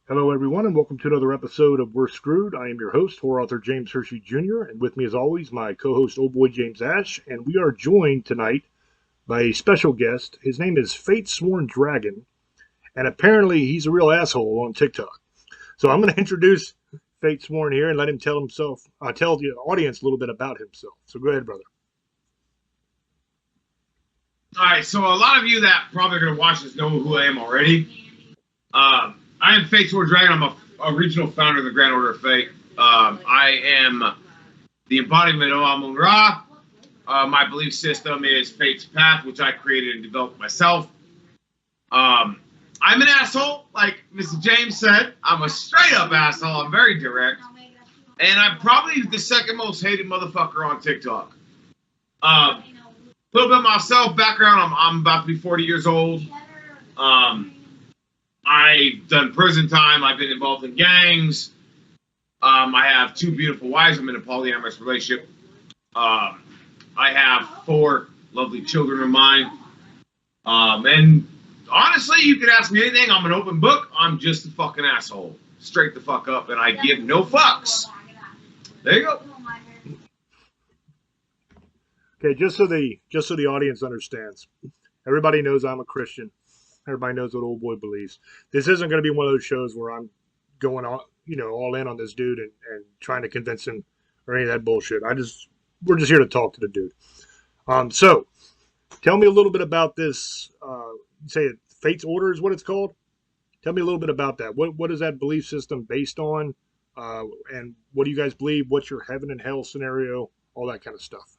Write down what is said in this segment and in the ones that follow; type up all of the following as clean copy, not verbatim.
Hello, everyone, and welcome to another episode of We're Screwed. I am your host, horror author James Hershey Jr., and with me, as always, my co-host, old boy James Ash, and we are joined tonight by a special guest. His name is Fate Sworn Dragon, and apparently he's a real asshole on TikTok. So I'm going to introduce Fate Sworn here and let him tell the audience a little bit about himself. So go ahead, brother. All right, so a lot of you that probably are going to watch this know who I am already. I am Fate Sword Dragon. I'm a regional founder of the Grand Order of Fate. I am the embodiment of Amun Ra. My belief system is Fate's Path, which I created and developed myself. I'm an asshole, like Mr. James said. I'm a straight-up asshole. I'm very direct. And I'm probably the second most hated motherfucker on TikTok. A little bit of myself, background, I'm about to be 40 years old. I've done prison time. I've been involved in gangs. I have two beautiful wives. I'm in a polyamorous relationship. I have 4 lovely children of mine. And honestly, you could ask me anything. I'm an open book. I'm just a fucking asshole. Straight the fuck up, and I give no fucks. There you go. Okay, just so the audience understands, everybody knows I'm a Christian. Everybody knows what old boy believes. This isn't going to be one of those shows where I'm going on, all in on this dude and trying to convince him or any of that bullshit. We're just here to talk to the dude. So tell me a little bit about this. Say Fate's Order is what it's called. Tell me a little bit about that. What is that belief system based on? And what do you guys believe? What's your heaven and hell scenario? All that kind of stuff.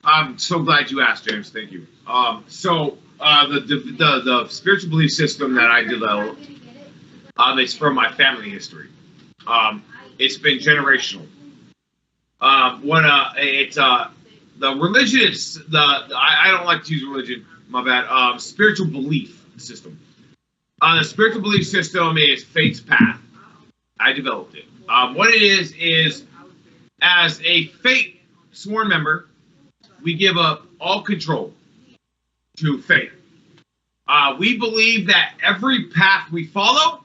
I'm so glad you asked, James. Thank you. The spiritual belief system that I developed is from my family history. It's been generational. The religion is I don't like to use religion. My bad. Spiritual belief system. The spiritual belief system is Fate's Path. I developed it. What it is as a Fate sworn member, we give up all control to Fate. We believe that every path we follow,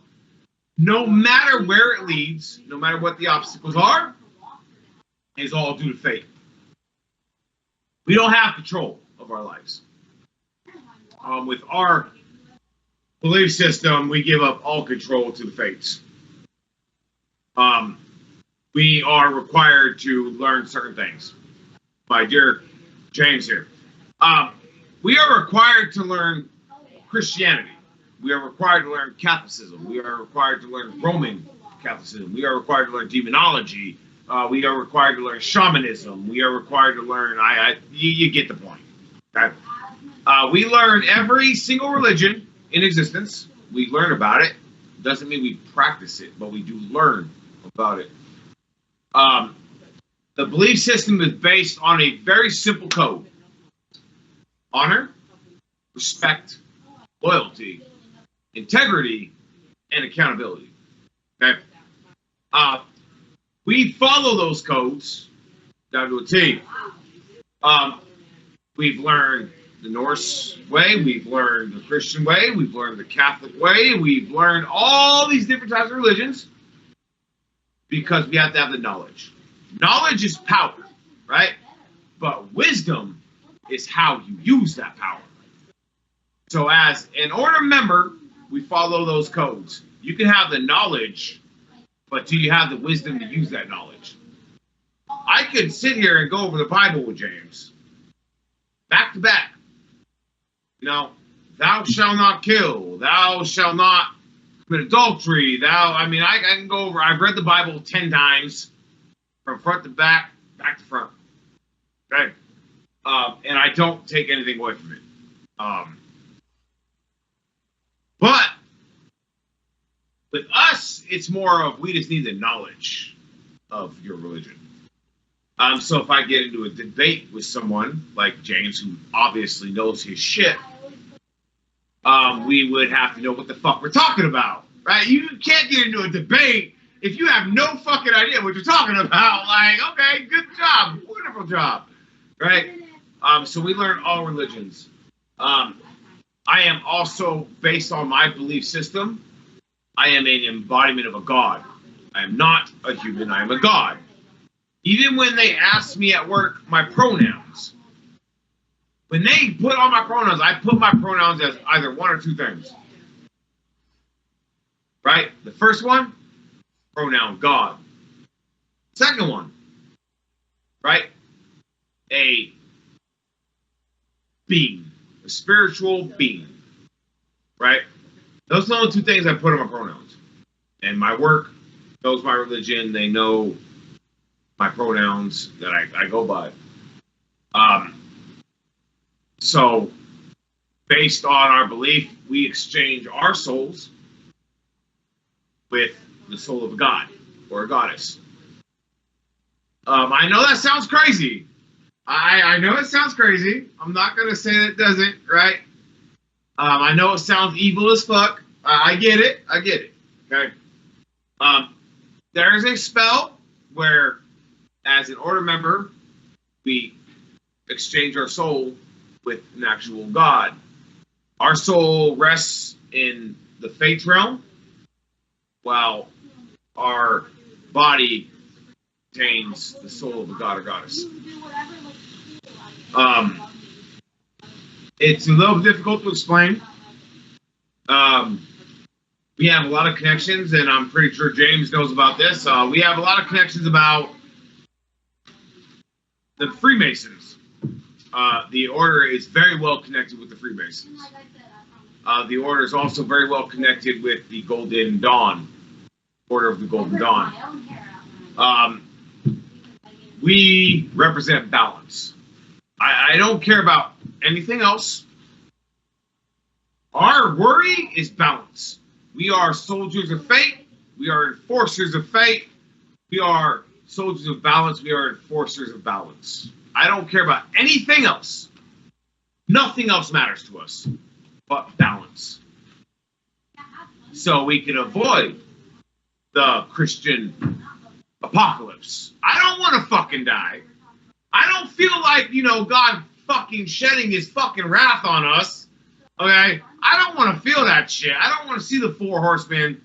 no matter where it leads, no matter what the obstacles are, is all due to Fate. We don't have control of our lives. With our belief system, we give up all control to the Fates. We are required to learn certain things. My dear James here. We are required to learn Christianity. We are required to learn Catholicism. We are required to learn Roman Catholicism. We are required to learn demonology. We are required to learn shamanism. We are required to learn, you get the point. Okay? We learn every single religion in existence. We learn about it. Doesn't mean we practice it, but we do learn about it. The belief system is based on a very simple code. Honor, respect, loyalty, integrity, and accountability. Okay? We follow those codes down to a T. We've learned the Norse way, we've learned the Christian way, we've learned the Catholic way, we've learned all these different types of religions because we have to have the knowledge. Knowledge is power, right? But wisdom is how you use that power. So as an order member, we follow those codes. You can have the knowledge, but do you have the wisdom to use that knowledge? I could sit here and go over the Bible with James, back to back. Thou shalt not kill, thou shalt not commit adultery, I can go over, I've read the Bible 10 times, from front to back, back to front. Okay? And I don't take anything away from it. But with us, it's more of we just need the knowledge of your religion. So if I get into a debate with someone like James, who obviously knows his shit, we would have to know what the fuck we're talking about, right? You can't get into a debate if you have no fucking idea what you're talking about. Like, okay, good job, wonderful job, right? So we learn all religions. I am also, based on my belief system, I am an embodiment of a god. I am not a human. I am a god. Even when they ask me at work my pronouns, when they put on my pronouns, I put my pronouns as either one or two things. Right? The first one, pronoun God. Second one, right? A being, a spiritual being, right? Those are the only two things I put on my pronouns. And my work knows my religion. They know my pronouns that I go by. So, based on our belief, we exchange our souls with the soul of a god or a goddess. I know that sounds crazy. I know it sounds crazy. I'm not going to say that it doesn't, right? I know it sounds evil as fuck. I get it. Okay. There is a spell where, as an order member, we exchange our soul with an actual god. Our soul rests in the Fates realm, while our body contains the soul of a god or goddess. It's a little difficult to explain. We have a lot of connections, and I'm pretty sure James knows about this. We have a lot of connections about the Freemasons. The order is very well connected with the Freemasons. The order is also very well connected with the Golden Dawn, Order of the Golden Dawn. We represent balance. I don't care about anything else. Our worry is balance. We are soldiers of fate. We are enforcers of fate. We are soldiers of balance. We are enforcers of balance. I don't care about anything else. Nothing else matters to us but balance. So we can avoid the Christian apocalypse. I don't want to fucking die. I don't feel like, God fucking shedding his fucking wrath on us. Okay? I don't want to feel that shit. I don't want to see the four horsemen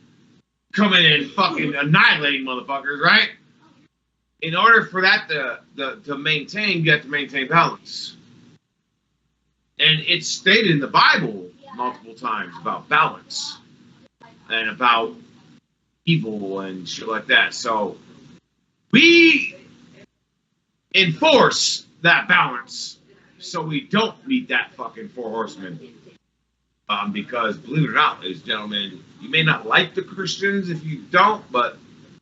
coming and fucking annihilating motherfuckers, right? In order for that to maintain, you have to maintain balance. And it's stated in the Bible multiple times about balance and about evil and shit like that. So we enforce that balance so we don't meet that fucking four horsemen. Because believe it or not, ladies and gentlemen, you may not like the Christians if you don't, but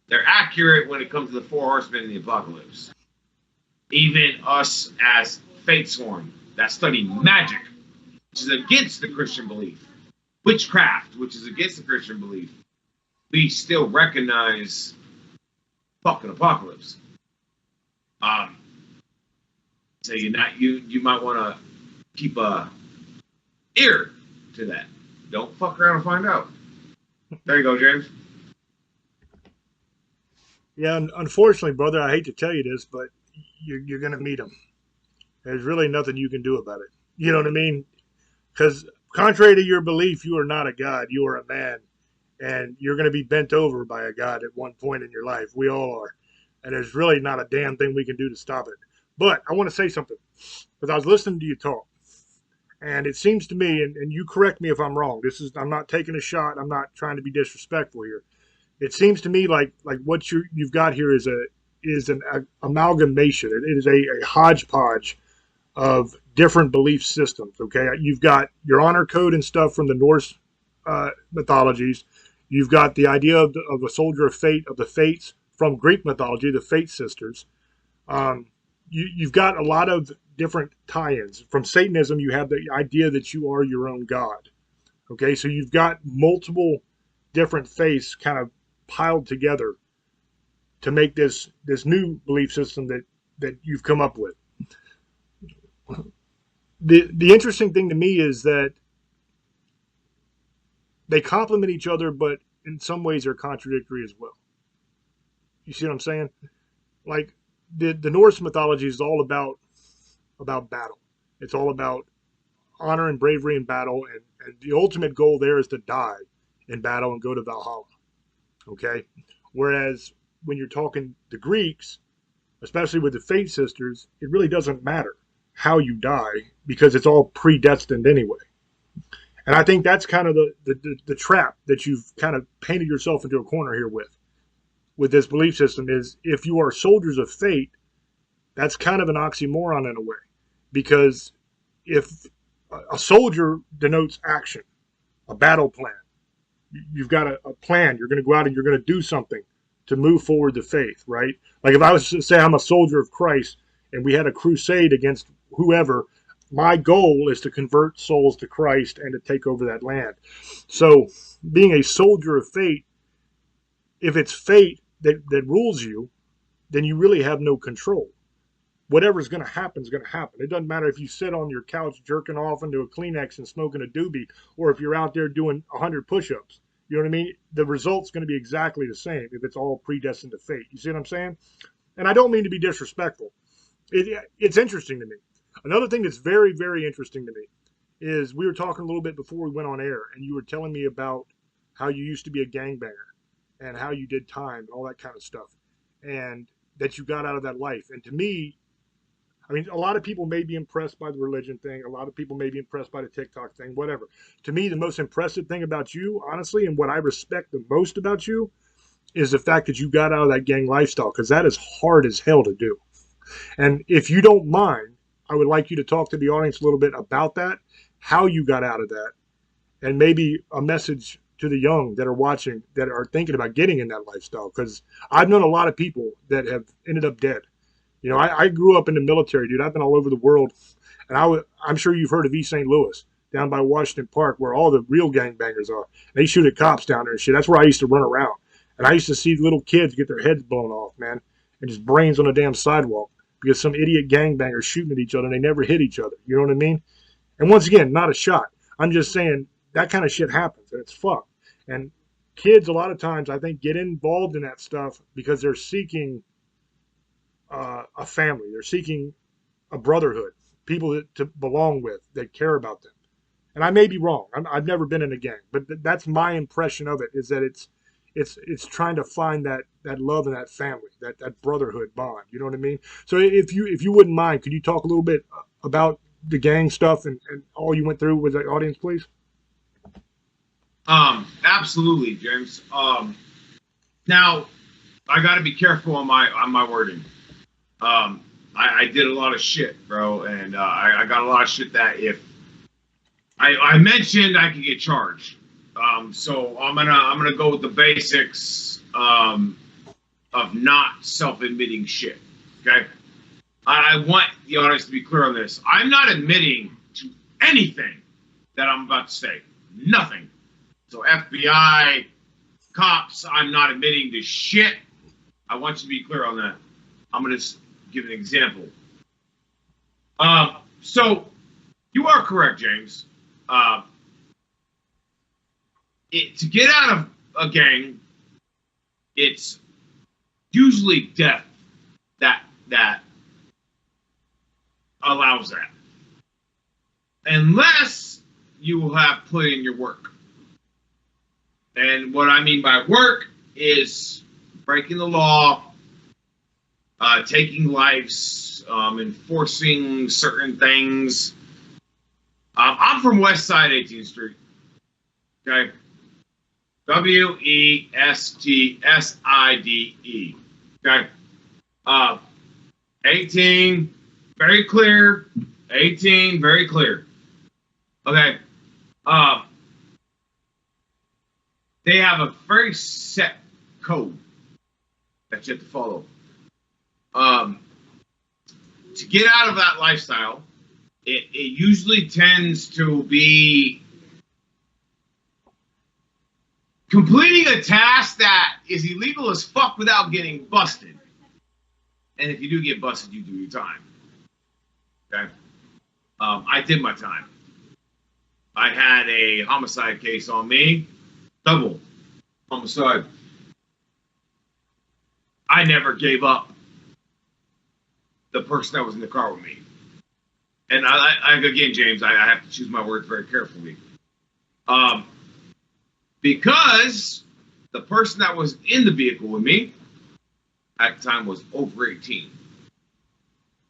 they're accurate when it comes to the four horsemen in the apocalypse. Even us as Fatesworn that study magic, which is against the Christian belief, witchcraft, which is against the Christian belief, we still recognize fucking apocalypse. So you might want to keep a ear to that. Don't fuck around and find out. There you go, James. Yeah, unfortunately, brother, I hate to tell you this, but you're going to meet them. There's really nothing you can do about it. You know what I mean? Because contrary to your belief, you are not a god. You are a man. And you're going to be bent over by a god at one point in your life. We all are. And there's really not a damn thing we can do to stop it. But I want to say something. Because I was listening to you talk. And it seems to me, and you correct me if I'm wrong. I'm not taking a shot. I'm not trying to be disrespectful here. It seems to me like what you've got here is an amalgamation. It is a hodgepodge of different belief systems. Okay, you've got your honor code and stuff from the Norse mythologies. You've got the idea of a soldier of fate, of the fates from Greek mythology, the Fate Sisters. You've got a lot of different tie-ins. From Satanism, you have the idea that you are your own god. Okay, so you've got multiple different faiths kind of piled together to make this new belief system that you've come up with. The interesting thing to me is that they complement each other, but in some ways they're contradictory as well. You see what I'm saying? Like the Norse mythology is all about battle. It's all about honor and bravery in battle, and the ultimate goal there is to die in battle and go to Valhalla. Okay. Whereas when you're talking the Greeks, especially with the Fate Sisters, it really doesn't matter how you die because it's all predestined anyway. And I think that's kind of the trap that you've kind of painted yourself into a corner here with this belief system is if you are soldiers of fate, that's kind of an oxymoron in a way. Because if a soldier denotes action, a battle plan, you've got a plan, you're going to go out and you're going to do something to move forward the faith, right? Like if I was to say I'm a soldier of Christ and we had a crusade against whoever, my goal is to convert souls to Christ and to take over that land. So being a soldier of fate, if it's fate that rules you, then you really have no control. Whatever's going to happen is going to happen. It doesn't matter if you sit on your couch jerking off into a Kleenex and smoking a doobie, or if you're out there doing 100 push-ups. You know what I mean? The result's going to be exactly the same if it's all predestined to fate. You see what I'm saying? And I don't mean to be disrespectful. It's interesting to me. Another thing that's very, very interesting to me is we were talking a little bit before we went on air, and you were telling me about how you used to be a gangbanger and how you did time and all that kind of stuff, and that you got out of that life. And to me, I mean, a lot of people may be impressed by the religion thing. A lot of people may be impressed by the TikTok thing, whatever. To me, the most impressive thing about you, honestly, and what I respect the most about you is the fact that you got out of that gang lifestyle, because that is hard as hell to do. And if you don't mind, I would like you to talk to the audience a little bit about that, how you got out of that, and maybe a message to the young that are watching that are thinking about getting in that lifestyle. Because I've known a lot of people that have ended up dead. You know, I grew up in the military, dude. I've been all over the world. And I'm sure you've heard of East St. Louis, down by Washington Park, where all the real gangbangers are. They shoot at cops down there and shit. That's where I used to run around. And I used to see little kids get their heads blown off, man, and just brains on a damn sidewalk because some idiot gangbangers shooting at each other and they never hit each other. You know what I mean? And once again, not a shot. I'm just saying that kind of shit happens and it's fucked. And kids, a lot of times, I think, get involved in that stuff because they're seeking a family. They're seeking a brotherhood, people to belong with, that care about them. And I may be wrong. I've never been in a gang, but that's my impression of it. Is that it's trying to find that love and that family, that brotherhood bond. You know what I mean? So if you wouldn't mind, could you talk a little bit about the gang stuff and all you went through with the audience, please? Absolutely, James. Now I got to be careful on my wording. I did a lot of shit, bro, and I got a lot of shit that if I mentioned I could get charged. So I'm gonna go with the basics of not self-admitting shit. Okay, I want the audience to be clear on this. I'm not admitting to anything that I'm about to say. Nothing. So FBI, cops, I'm not admitting to shit. I want you to be clear on that. I'm gonna give an example. So you are correct, James. To get out of a gang, it's usually death that allows that, unless you have put in your work. And what I mean by work is breaking the law, taking lives, enforcing certain things. I'm from West Side 18th Street. Okay. WESTSIDE. Okay. 18, very clear. 18, very clear. Okay. They have a very set code that you have to follow. To get out of that lifestyle, it usually tends to be completing a task that is illegal as fuck without getting busted. And if you do get busted, you do your time. Okay? I did my time. I had a homicide case on me. Double homicide. I never gave up the person that was in the car with me. And I again, James, I have to choose my words very carefully. because the person that was in the vehicle with me at the time was over 18.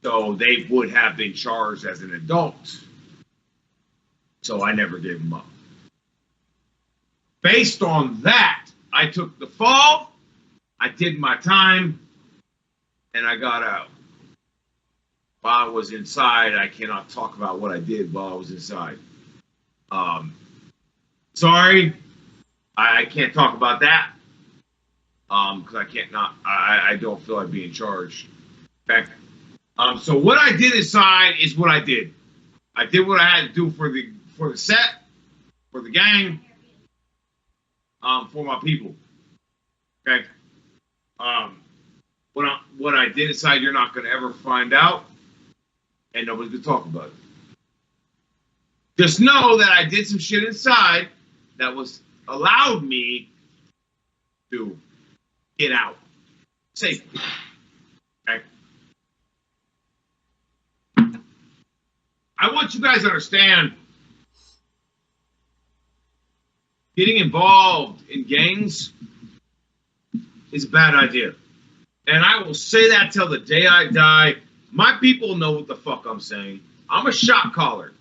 So they would have been charged as an adult. So I never gave them up. Based on that, I took the fall, I did my time, and I got out. While I was inside, I cannot talk about what I did while I was inside. Sorry, I can't talk about that because I don't feel like being charged. Okay. So what I did inside is what I did. I did what I had to do for the set, for the gang, for my people. Okay. What I did inside, you're not going to ever find out, and nobody's going to talk about it. Just know that I did some shit inside that was allowed me to get out safely. Okay. I want you guys to understand, getting involved in gangs is a bad idea. And I will say that till the day I die. My people know what the fuck I'm saying. I'm a shot caller.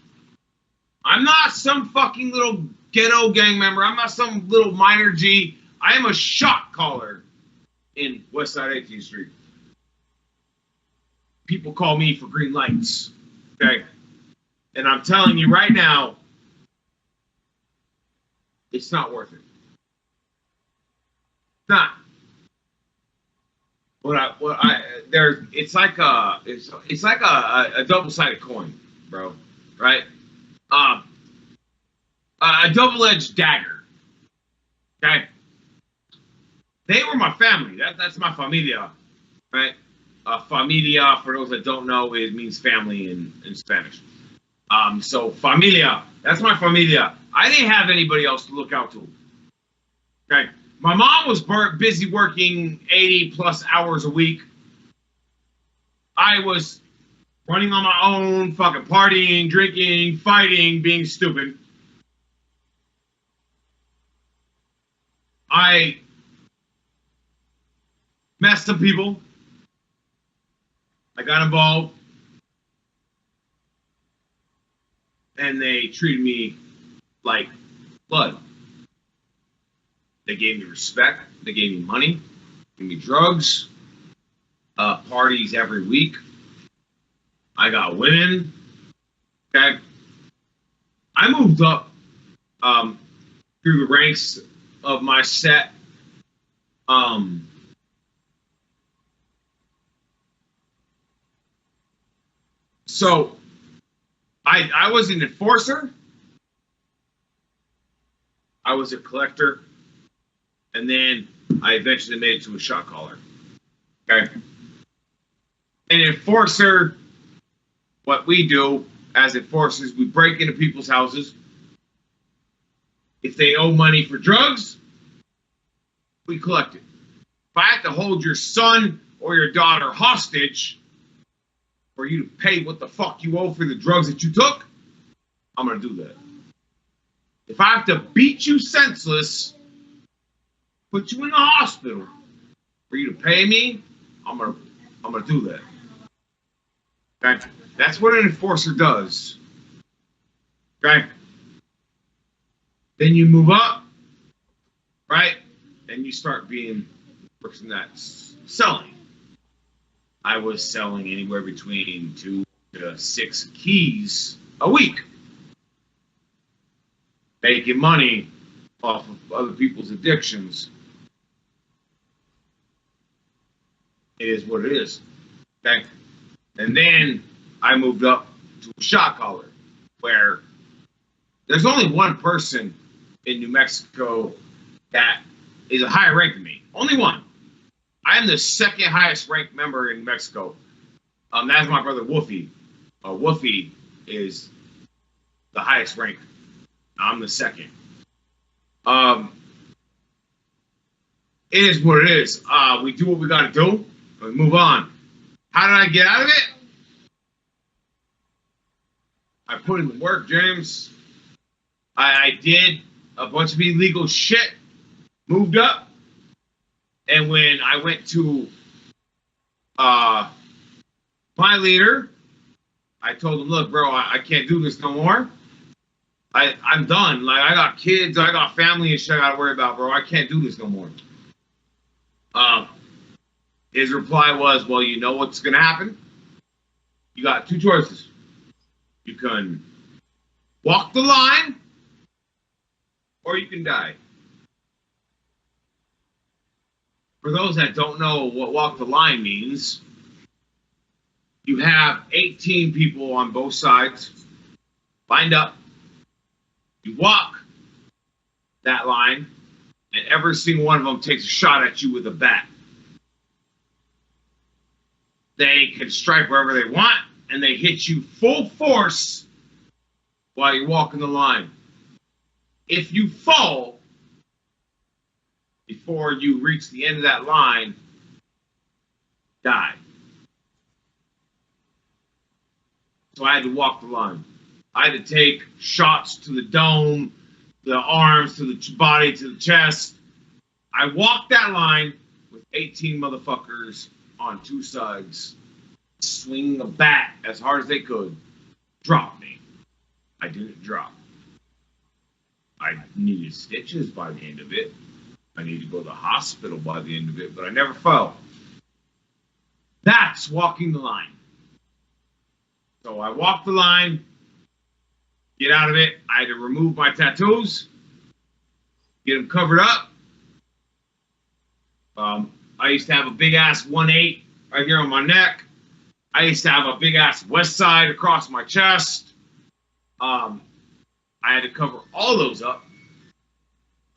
I'm not some fucking little ghetto gang member. I'm not some little minor G. I am a shot caller in Westside 18th Street. People call me for green lights. Okay? And I'm telling you right now, it's not worth it. It's not. It's like a double-sided coin, bro. Right? A double-edged dagger. Okay? They were my family. That's my familia, right? Familia, for those that don't know, it means family in Spanish. So familia, that's my familia. I didn't have anybody else to look out to. Okay? My mom was busy working 80 plus hours a week. I was running on my own, fucking partying, drinking, fighting, being stupid. I met some people. I got involved. And they treated me like blood. They gave me respect. They gave me money. Gave me drugs. Parties every week. I got women. Okay. I moved up through the ranks of my set. So I was an enforcer. I was a collector. And then I eventually made it to a shot caller. Okay. An enforcer, what we do as enforcers, we break into people's houses. If they owe money for drugs, we collect it. If I have to hold your son or your daughter hostage for you to pay what the fuck you owe for the drugs that you took, I'm going to do that. If I have to beat you senseless, put you in the hospital for you to pay me, I'm gonna do that. Okay? That's what an enforcer does. Okay? Then you move up, right? Then you start being the person that's selling. I was selling anywhere between 2 to 6 keys a week. Making money off of other people's addictions. It is what it is. Okay? And then I moved up to a shot caller, where there's only one person in New Mexico that is a higher rank than me. Only one. I am the second highest ranked member in New Mexico. That's my brother Wolfie. Wolfie is the highest rank. I'm the second. It is what it is. We do what we got to do. We move on. How did I get out of it? I put in the work, James. I did a bunch of illegal shit moved up. And when I went to my leader, I told him, look, bro, I can't do this no more. I'm done. Like, I got kids, I got family and shit I gotta worry about, bro. I can't do this no more. His reply was, well, you know what's gonna happen? You got two choices. You can walk the line, or you can die. For those that don't know what walk the line means, you have 18 people on both sides lined up. You walk that line, and every single one of them takes a shot at you with a bat. They can strike wherever they want, and they hit you full force while you're walking the line. If you fall before you reach the end of that line, die. So I had to walk the line. I had to take shots to the dome, to the arms, to the body, to the chest. I walked that line with 18 motherfuckers on two sides, swinging a bat as hard as they could. Drop me. I didn't drop. I needed stitches by the end of it. I needed to go to the hospital by the end of it, but I never fell. That's walking the line. So I walked the line, get out of it. I had to remove my tattoos, get them covered up. I used to have a big ass 1-8 right here on my neck. I used to have a big ass West Side across my chest. I had to cover all those up.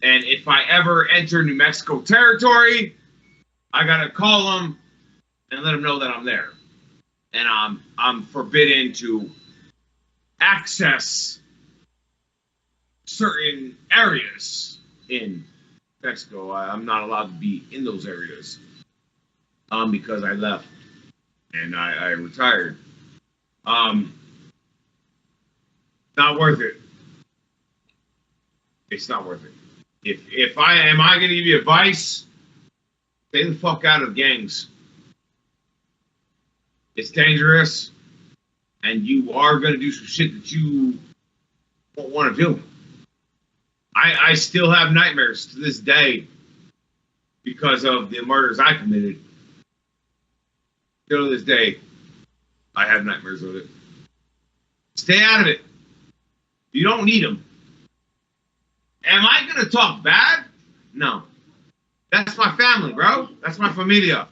And if I ever enter New Mexico territory, I gotta call them and let them know that I'm there. And I'm forbidden to access certain areas in Mexico. I'm not allowed to be in those areas because I left and I retired. Not worth it. It's not worth it. If I going to give you advice, stay the fuck out of gangs. It's dangerous, and you are going to do some shit that you won't want to do. I still have nightmares to this day because of the murders I committed. Still to this day, I have nightmares of it. Stay out of it. You don't need them. Am I going to talk bad? No. That's my family, bro. That's my familia.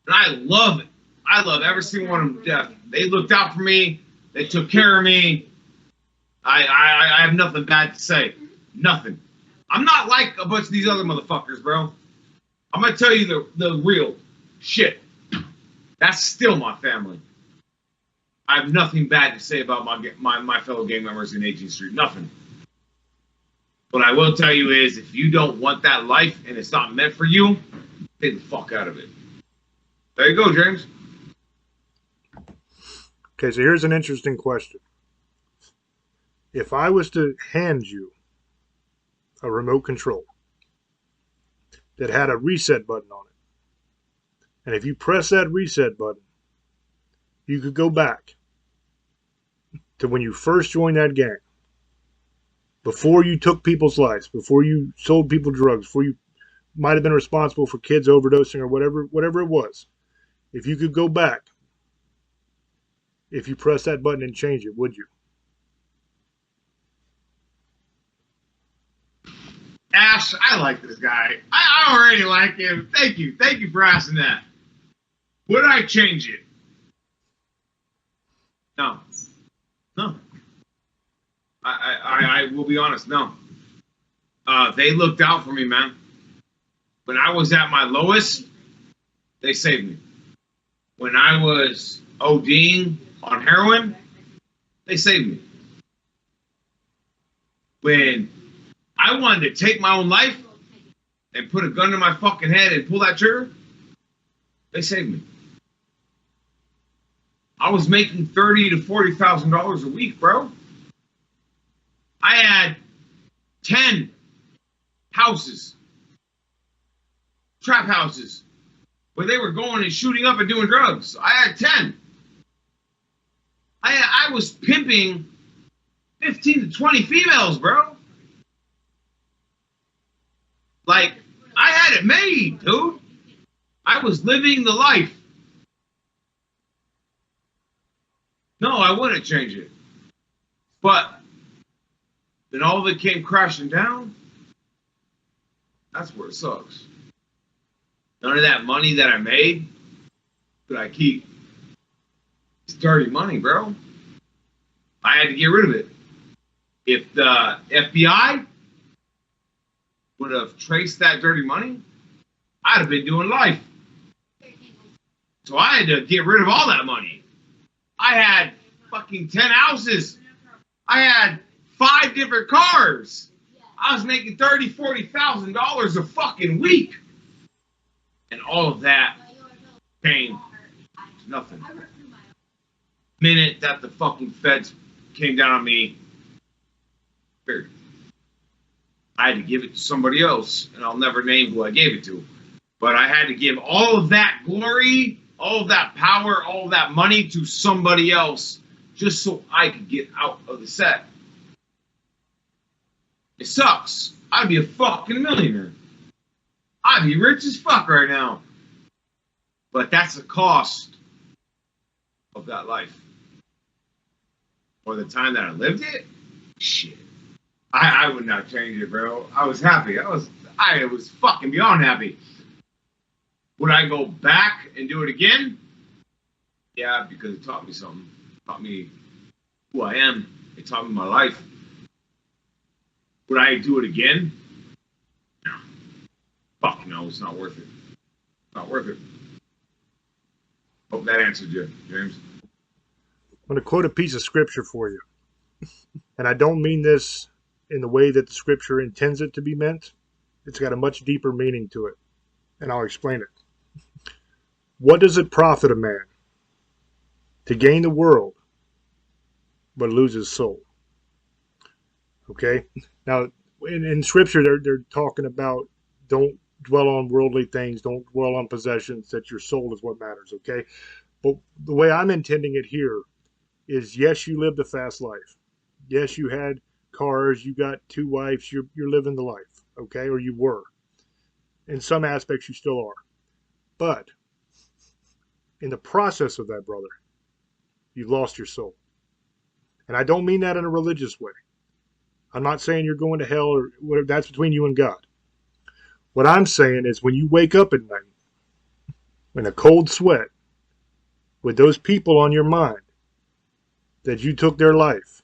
And I love it. I love every single one of them to death. They looked out for me. They took care of me. I have nothing bad to say. Nothing. I'm not like a bunch of these other motherfuckers, bro. I'm going to tell you the real shit. That's still my family. I have nothing bad to say about my fellow gang members in 18th Street. Nothing. What I will tell you is, if you don't want that life and it's not meant for you, stay the fuck out of it. There you go, James. Okay, so here's an interesting question. If I was to hand you a remote control that had a reset button on it, and if you press that reset button, you could go back to when you first joined that gang, before you took people's lives, before you sold people drugs, before you might have been responsible for kids overdosing or whatever it was. If you could go back, if you press that button and change it, would you? Ash, I like this guy. I already like him. Thank you. Thank you for asking that. Would I change it? No. No. I will be honest, no. They looked out for me, man. When I was at my lowest, they saved me. When I was ODing on heroin, they saved me. When I wanted to take my own life and put a gun to my fucking head and pull that trigger, they saved me. I was making $30,000 to $40,000 a week, bro. I had 10 houses, trap houses, where they were going and shooting up and doing drugs. I had 10. I was pimping 15 to 20 females, bro. Like, I had it made, dude. I was living the life. No, I wouldn't change it. But then all of it came crashing down. That's where it sucks. None of that money that I made could I keep. It's dirty money, bro. I had to get rid of it. If the FBI would have traced that dirty money, I'd have been doing life. So I had to get rid of all that money. I had fucking 10 houses. I had 5 different cars. I was making $30,000, $40,000 a fucking week. And all of that came to nothing. Minute that the fucking feds came down on me, I had to give it to somebody else, and I'll never name who I gave it to. But I had to give all of that glory, all of that power, all of that money to somebody else just so I could get out of the set. It sucks. I'd be a fucking millionaire. I'd be rich as fuck right now. But that's the cost of that life. Or the time that I lived it, shit. I would not change it, bro. I was happy. I was fucking beyond happy. Would I go back and do it again? Yeah, because it taught me something. It taught me who I am. It taught me my life. Would I do it again? No. Fuck no, it's not worth it. It's not worth it. Hope that answered you, James. I'm going to quote a piece of scripture for you. And I don't mean this in the way that the scripture intends it to be meant. It's got a much deeper meaning to it. And I'll explain it. What does it profit a man to gain the world but lose his soul? Okay? Now, in scripture, they're talking about don't dwell on worldly things, don't dwell on possessions, that your soul is what matters, okay? But the way I'm intending it here is, yes, you lived a fast life. Yes, you had cars, you got 2 wives, you're living the life, okay? Or you were. In some aspects, you still are. But in the process of that, brother, you've lost your soul. And I don't mean that in a religious way. I'm not saying you're going to hell or whatever. That's between you and God. What I'm saying is when you wake up at night in a cold sweat with those people on your mind that you took their life,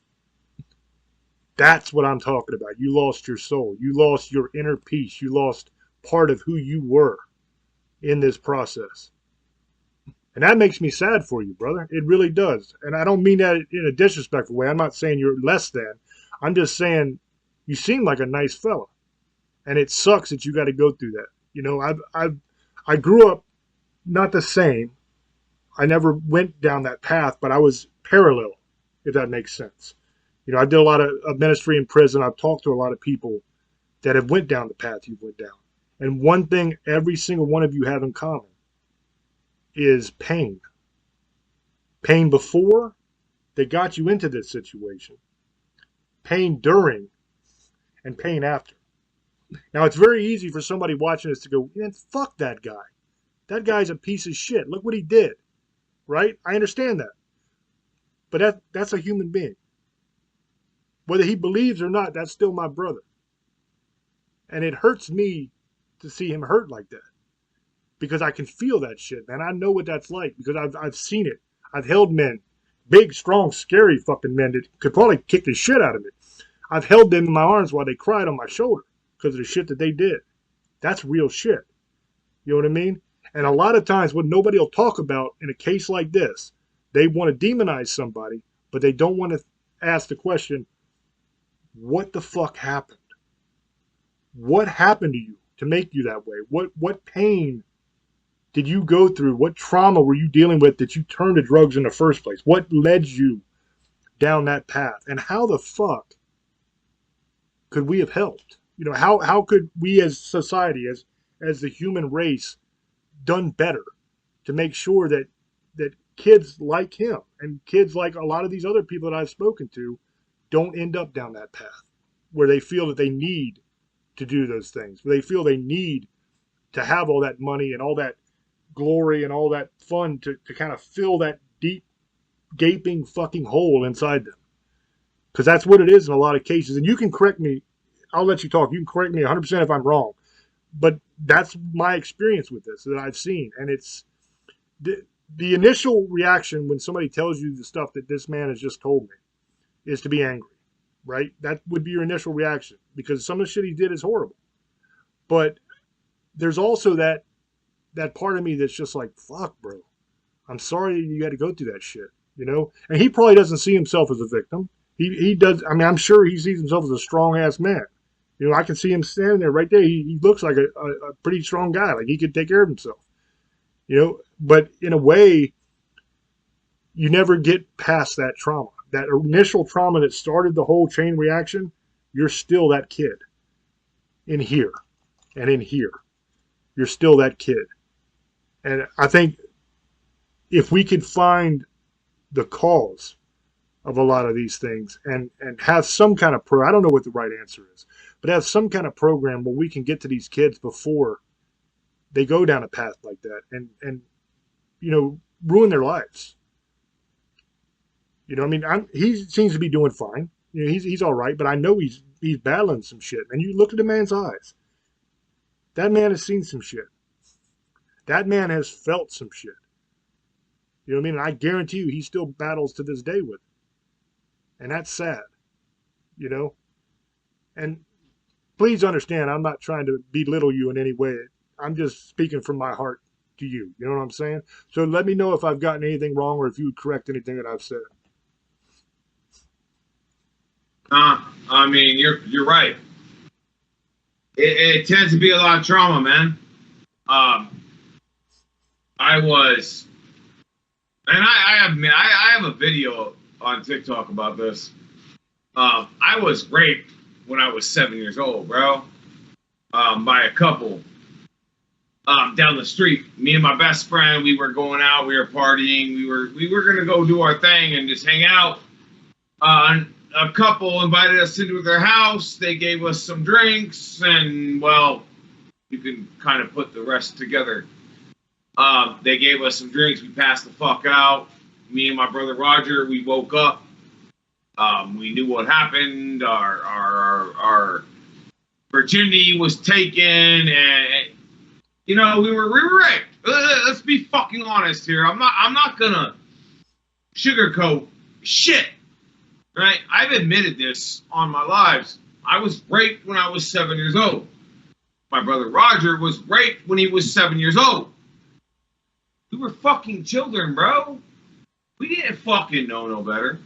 that's what I'm talking about. You lost your soul. You lost your inner peace. You lost part of who you were in this process. And that makes me sad for you, brother. It really does. And I don't mean that in a disrespectful way. I'm not saying you're less than. I'm just saying you seem like a nice fella. And it sucks that you got to go through that. You know, I grew up not the same. I never went down that path, but I was parallel, if that makes sense. You know, I did a lot of ministry in prison. I've talked to a lot of people that have went down the path you went down. And one thing every single one of you have in common is pain. Pain before they got you into this situation. Pain during, and pain after. Now, it's very easy for somebody watching this to go, man, fuck that guy. That guy's a piece of shit. Look what he did. Right? I understand that. But that's a human being. Whether he believes or not, that's still my brother. And it hurts me to see him hurt like that. Because I can feel that shit, man. I know what that's like because I've seen it. I've held men, big, strong, scary fucking men that could probably kick the shit out of me. I've held them in my arms while they cried on my shoulder because of the shit that they did. That's real shit. You know what I mean? And a lot of times what nobody will talk about in a case like this, they want to demonize somebody, but they don't want to ask the question, what the fuck happened? What happened to you to make you that way? What pain did you go through? What trauma were you dealing with that you turned to drugs in the first place? What led you down that path? And how the fuck could we have helped? You know, how could we as society, as the human race, done better to make sure that kids like him and kids like a lot of these other people that I've spoken to don't end up down that path where they feel that they need to do those things, where they feel they need to have all that money and all that glory and all that fun to kind of fill that deep, gaping fucking hole inside them. Because that's what it is in a lot of cases. And you can correct me. I'll let you talk. You can correct me 100% if I'm wrong. But that's my experience with this that I've seen. And it's the initial reaction when somebody tells you the stuff that this man has just told me is to be angry, right? That would be your initial reaction because some of the shit he did is horrible. But there's also that part of me that's just like, fuck, bro. I'm sorry you got to go through that shit, you know? And he probably doesn't see himself as a victim. He does. I mean, I'm sure he sees himself as a strong ass man. You know, I can see him standing there right there. He looks like a pretty strong guy. Like he could take care of himself, you know? But in a way, you never get past that trauma. That initial trauma that started the whole chain reaction, you're still that kid in here and in here. You're still that kid. And I think if we could find the cause of a lot of these things and have some kind of I don't know what the right answer is, but have some kind of program where we can get to these kids before they go down a path like that and you know, ruin their lives. You know, I mean, he seems to be doing fine. You know, he's all right, but I know he's battling some shit. And you look at the man's eyes. That man has seen some shit. That man has felt some shit. You know what I mean? And I guarantee you, he still battles to this day with it. And that's sad. You know. And please understand, I'm not trying to belittle you in any way. I'm just speaking from my heart to you. You know what I'm saying? So let me know if I've gotten anything wrong or if you would correct anything that I've said. I mean, you're right. It tends to be a lot of trauma, man. I was, and I have a video on TikTok about this. I was raped when I was 7 years old, bro, by a couple down the street. Me and my best friend, we were going out, we were partying, we were gonna go do our thing and just hang out. A couple invited us into their house. They gave us some drinks, and well, you can kind of put the rest together. They gave us some drinks. We passed the fuck out. Me and my brother Roger, we woke up. We knew what happened. Our virginity was taken, and you know we were raped. Let's be fucking honest here. I'm not gonna sugarcoat shit. Right? I've admitted this on my lives. I was raped when I was 7 years old. My brother Roger was raped when he was 7 years old. We were fucking children, bro. We didn't fucking know no better.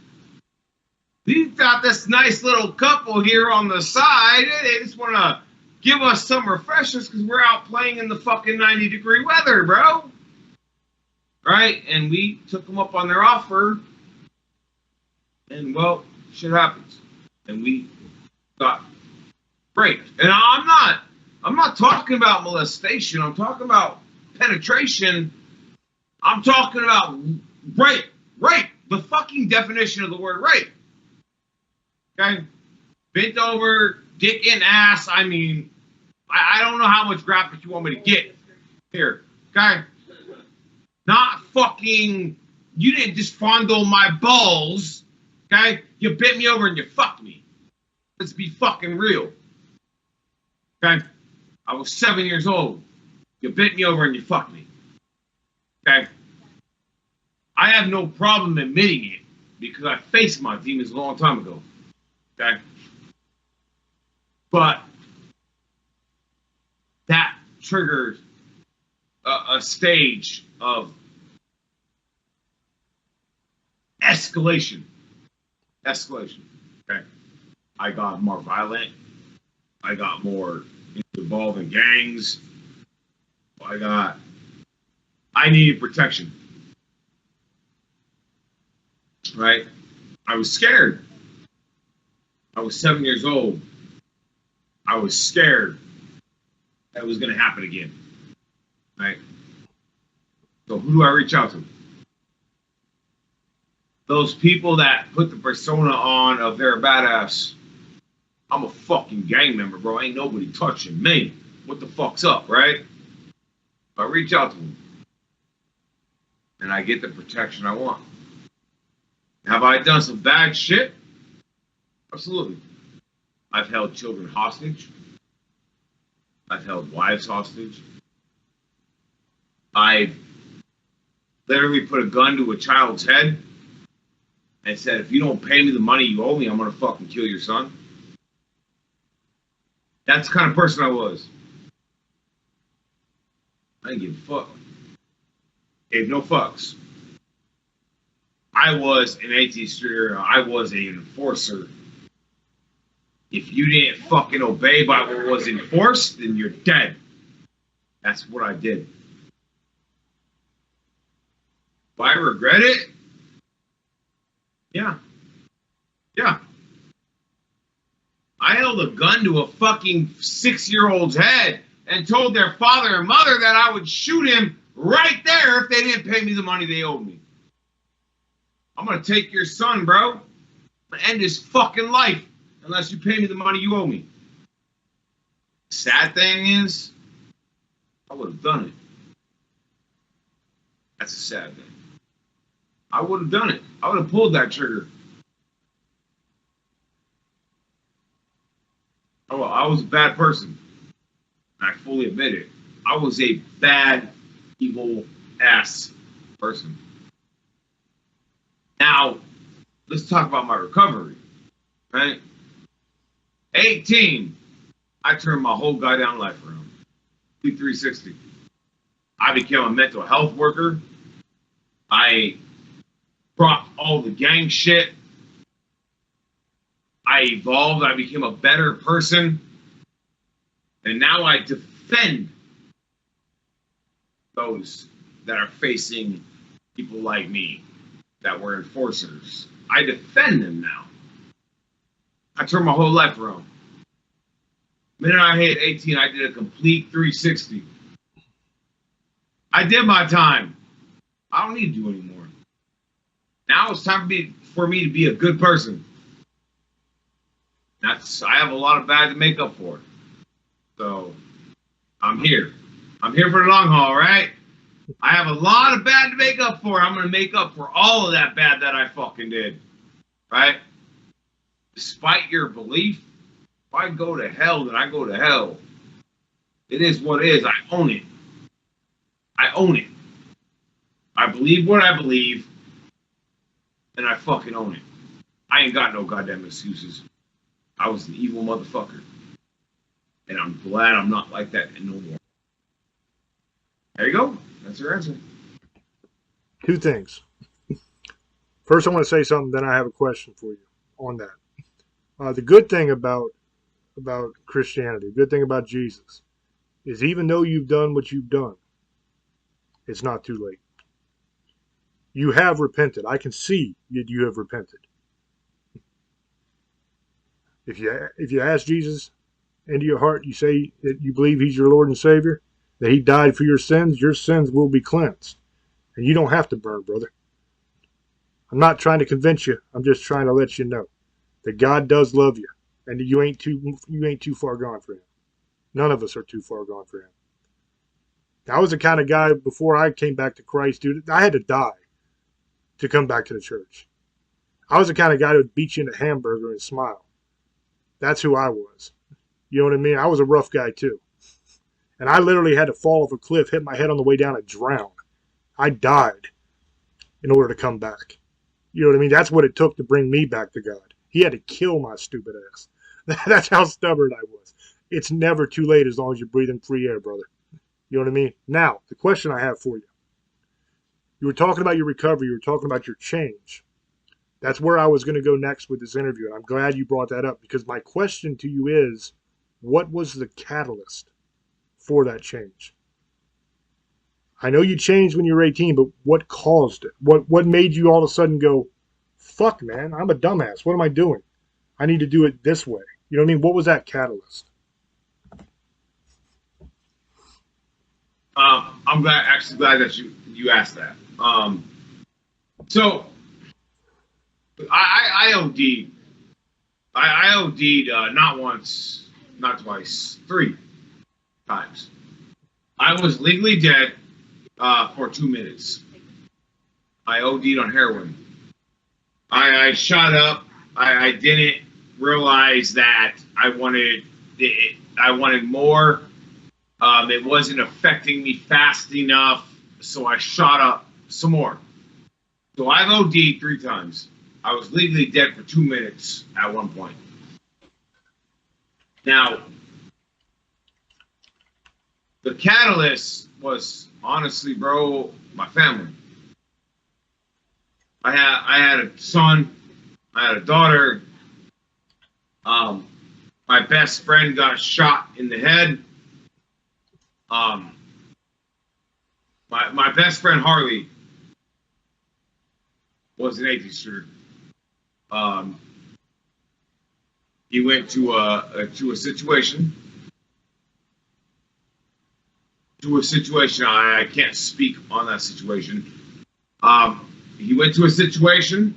We've got this nice little couple here on the side. They just want to give us some refreshers because we're out playing in the fucking 90-degree weather, bro. Right? And we took them up on their offer. And well, shit happens, and we got raped. And I'm not talking about molestation. I'm talking about penetration. I'm talking about rape. Rape. The fucking definition of the word rape. Okay, bent over, dick in ass. I mean, I don't know how much graphic you want me to get here. Okay, not fucking. You didn't just fondle my balls. Okay? You bent me over and you fucked me. Let's be fucking real. Okay? I was 7 years old. You bent me over and you fucked me. Okay? I have no problem admitting it because I faced my demons a long time ago. Okay? But that triggered a stage of escalation. Okay. I got more violent. I got more involved in gangs. I needed protection. Right? I was scared. I was 7 years old. I was scared that it was going to happen again. Right? So who do I reach out to? Those people that put the persona on of they're a badass. I'm a fucking gang member, bro. Ain't nobody touching me. What the fuck's up, right? I reach out to them. And I get the protection I want. Have I done some bad shit? Absolutely. I've held children hostage. I've held wives hostage. I've literally put a gun to a child's head and said, if you don't pay me the money you owe me, I'm going to fucking kill your son. That's the kind of person I was. I didn't give a fuck. Gave no fucks. I was an 18th Streeter. I was an enforcer. If you didn't fucking obey by what was enforced, then you're dead. That's what I did. Do I regret it? Yeah. Yeah. I held a gun to a fucking 6-year-old's head and told their father and mother that I would shoot him right there if they didn't pay me the money they owed me. I'm going to take your son, bro. I'm going to end his fucking life unless you pay me the money you owe me. Sad thing is, I would have done it. That's a sad thing. I would have done it. I would have pulled that trigger. Oh, well, I was a bad person. And I fully admit it. I was a bad, evil ass person. Now, let's talk about my recovery. Right? 18, I turned my whole goddamn life around. 360. I became a mental health worker. I dropped all the gang shit. I evolved. I became a better person. And now I defend those that are facing people like me that were enforcers. I defend them now. I turned my whole life around. The minute I hit 18, I did a complete 360. I did my time. I don't need to do anymore. Now it's time for me to be a good person. I have a lot of bad to make up for. So I'm here. I'm here for the long haul, right? I have a lot of bad to make up for. I'm going to make up for all of that bad that I fucking did. Right? Despite your belief, if I go to hell, then I go to hell. It is what it is. I own it. I own it. I believe what I believe, and I fucking own it. I ain't got no goddamn excuses. I was an evil motherfucker. And I'm glad I'm not like that no more. There you go. That's your answer. Two things. First, I want to say something, then I have a question for you on that. The good thing about Christianity, the good thing about Jesus, is even though you've done what you've done, it's not too late. You have repented. I can see that you have repented. If you ask Jesus into your heart, you say that you believe he's your Lord and Savior, that he died for your sins will be cleansed. And you don't have to burn, brother. I'm not trying to convince you. I'm just trying to let you know that God does love you and that you ain't too far gone for him. None of us are too far gone for him. I was the kind of guy before I came back to Christ, dude, I had to die to come back to the church. I was the kind of guy that would beat you in a hamburger and smile. That's who I was. You know what I mean? I was a rough guy too. And I literally had to fall off a cliff, hit my head on the way down, and drown. I died in order to come back. You know what I mean? That's what it took to bring me back to God. He had to kill my stupid ass. That's how stubborn I was. It's never too late as long as you're breathing free air, brother. You know what I mean? Now, the question I have for you. You were talking about your recovery. You were talking about your change. That's where I was going to go next with this interview. And I'm glad you brought that up because my question to you is, what was the catalyst for that change? I know you changed when you were 18, but what caused it? What made you all of a sudden go, fuck, man, I'm a dumbass. What am I doing? I need to do it this way. You know what I mean? What was that catalyst? I'm glad that you asked that. So I OD'd. I OD'd not once, not twice, 3 times. I was legally dead for 2 minutes. I OD'd on heroin. I shot up. I didn't realize that I wanted it. I wanted more. It wasn't affecting me fast enough, so I shot up some more. So I've OD'd 3 times. I was legally dead for 2 minutes at one point. Now, the catalyst was honestly, bro, my family. I had a son, I had a daughter. My best friend got shot in the head. My best friend Harley was an atheister. He went to a situation. I can't speak on that situation. He went to a situation.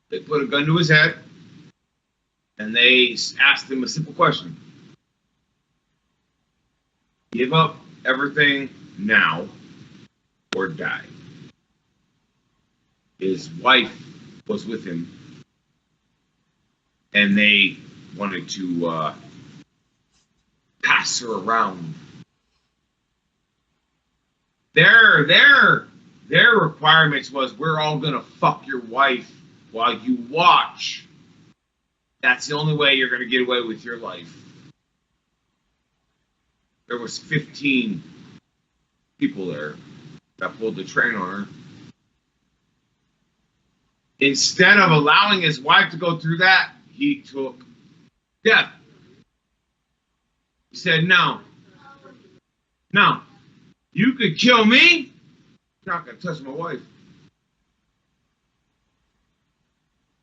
They put a gun to his head, and they asked him a simple question: give up everything now, or die. His wife was with him, and they wanted to pass her around. Their requirements was, we're all gonna fuck your wife while you watch. That's the only way you're gonna get away with your life. There was 15 people there that pulled the train on her. Instead of allowing his wife to go through that, he took death. He said, no, you could kill me, you're not going to touch my wife.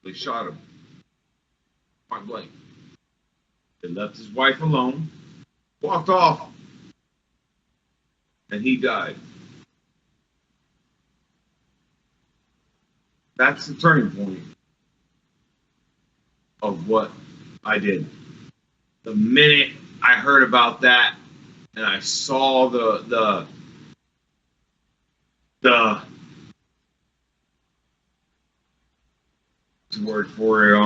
They shot him. Point blank. They left his wife alone, walked off, and he died. That's the turning point of what I did. The minute I heard about that and I saw the word for it,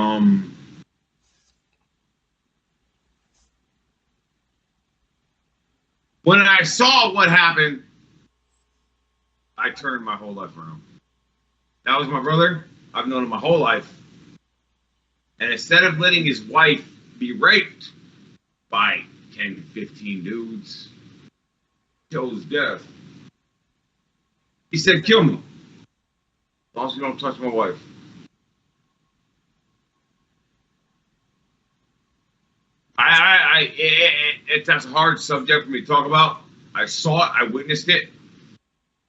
when I saw what happened, I turned my whole life around. That was my brother. I've known him my whole life. And instead of letting his wife be raped by 10 to 15 dudes, chose death. He said, kill me, as long as you don't touch my wife. That's a hard subject for me to talk about. I saw it. I witnessed it.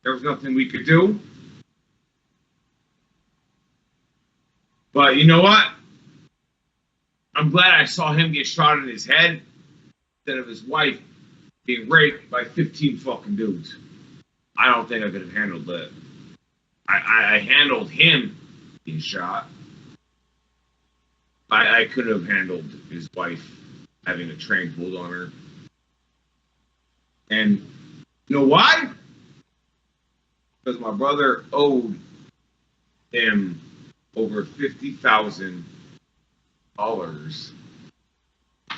There was nothing we could do. But you know what? I'm glad I saw him get shot in his head instead of his wife being raped by 15 fucking dudes. I don't think I could have handled that. I handled him being shot. I could have handled his wife having a train pulled on her. And you know why? Because my brother owed him over $50,000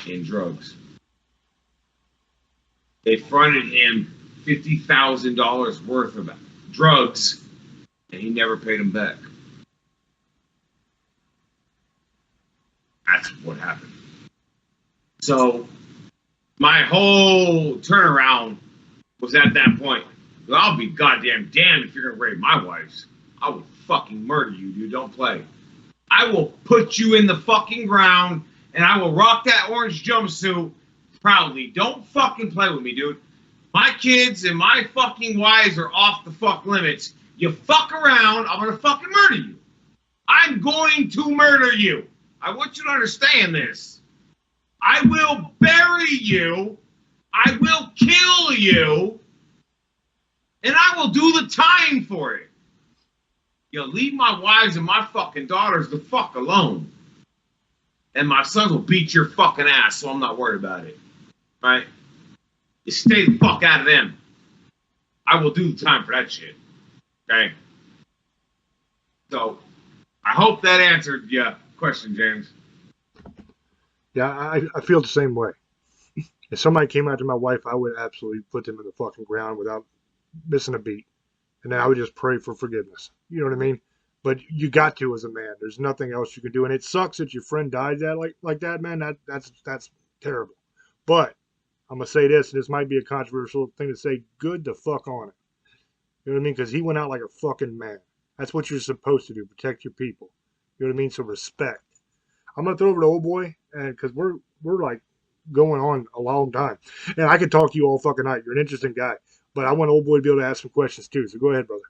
in drugs. They fronted him $50,000 worth of drugs, and he never paid them back. That's what happened. So my whole turnaround was at that point. Well, I'll be goddamn damned if you're gonna rape my wife. I will fucking murder you, dude. Don't play. I will put you in the fucking ground, and I will rock that orange jumpsuit proudly. Don't fucking play with me, dude. My kids and my fucking wives are off the fuck limits. You fuck around, I'm gonna fucking murder you. I'm going to murder you. I want you to understand this. I will bury you I will kill you, and I will do the time for it. Leave my wives and my fucking daughters the fuck alone. And my sons will beat your fucking ass, so I'm not worried about it. Right? You stay the fuck out of them. I will do the time for that shit. Okay? So, I hope that answered your question, James. Yeah, I feel the same way. If somebody came after my wife, I would absolutely put them in the fucking ground without missing a beat. And then I would just pray for forgiveness. You know what I mean? But you got to as a man. There's nothing else you can do. And it sucks that your friend died like that, man. That's terrible. But I'm gonna say this, and this might be a controversial thing to say, good the fuck on it. You know what I mean? Because he went out like a fucking man. That's what you're supposed to do, protect your people. You know what I mean? So respect. I'm gonna throw over to old boy, and because we're like going on a long time, and I could talk to you all fucking night. You're an interesting guy, but I want old boy to be able to ask some questions too. So go ahead, brother.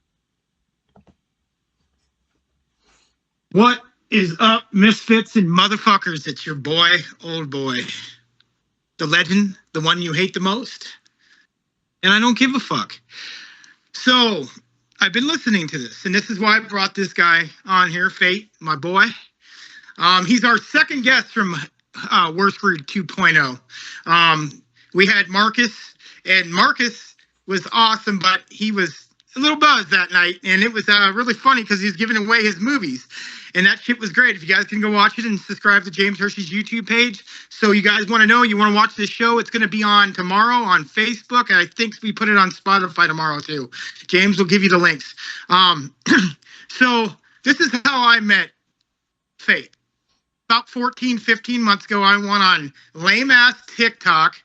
What is up, misfits and motherfuckers? It's your boy, old boy, the legend, the one you hate the most, and I don't give a fuck. So I've been listening to this, and this is why I brought this guy on here, Fate, my boy. He's our second guest from Worst Screwed 2.0. We had Marcus, and Marcus was awesome, but he was a little buzzed that night, and it was really funny because he was giving away his movies, and that shit was great. If you guys can go watch it and subscribe to James Hershey's YouTube page. So you guys want to know, you want to watch this show, it's going to be on tomorrow on Facebook, and I think we put it on Spotify tomorrow too. James will give you the links. So this is how I met Fate. About 14, 15 months ago, I went on lame-ass TikTok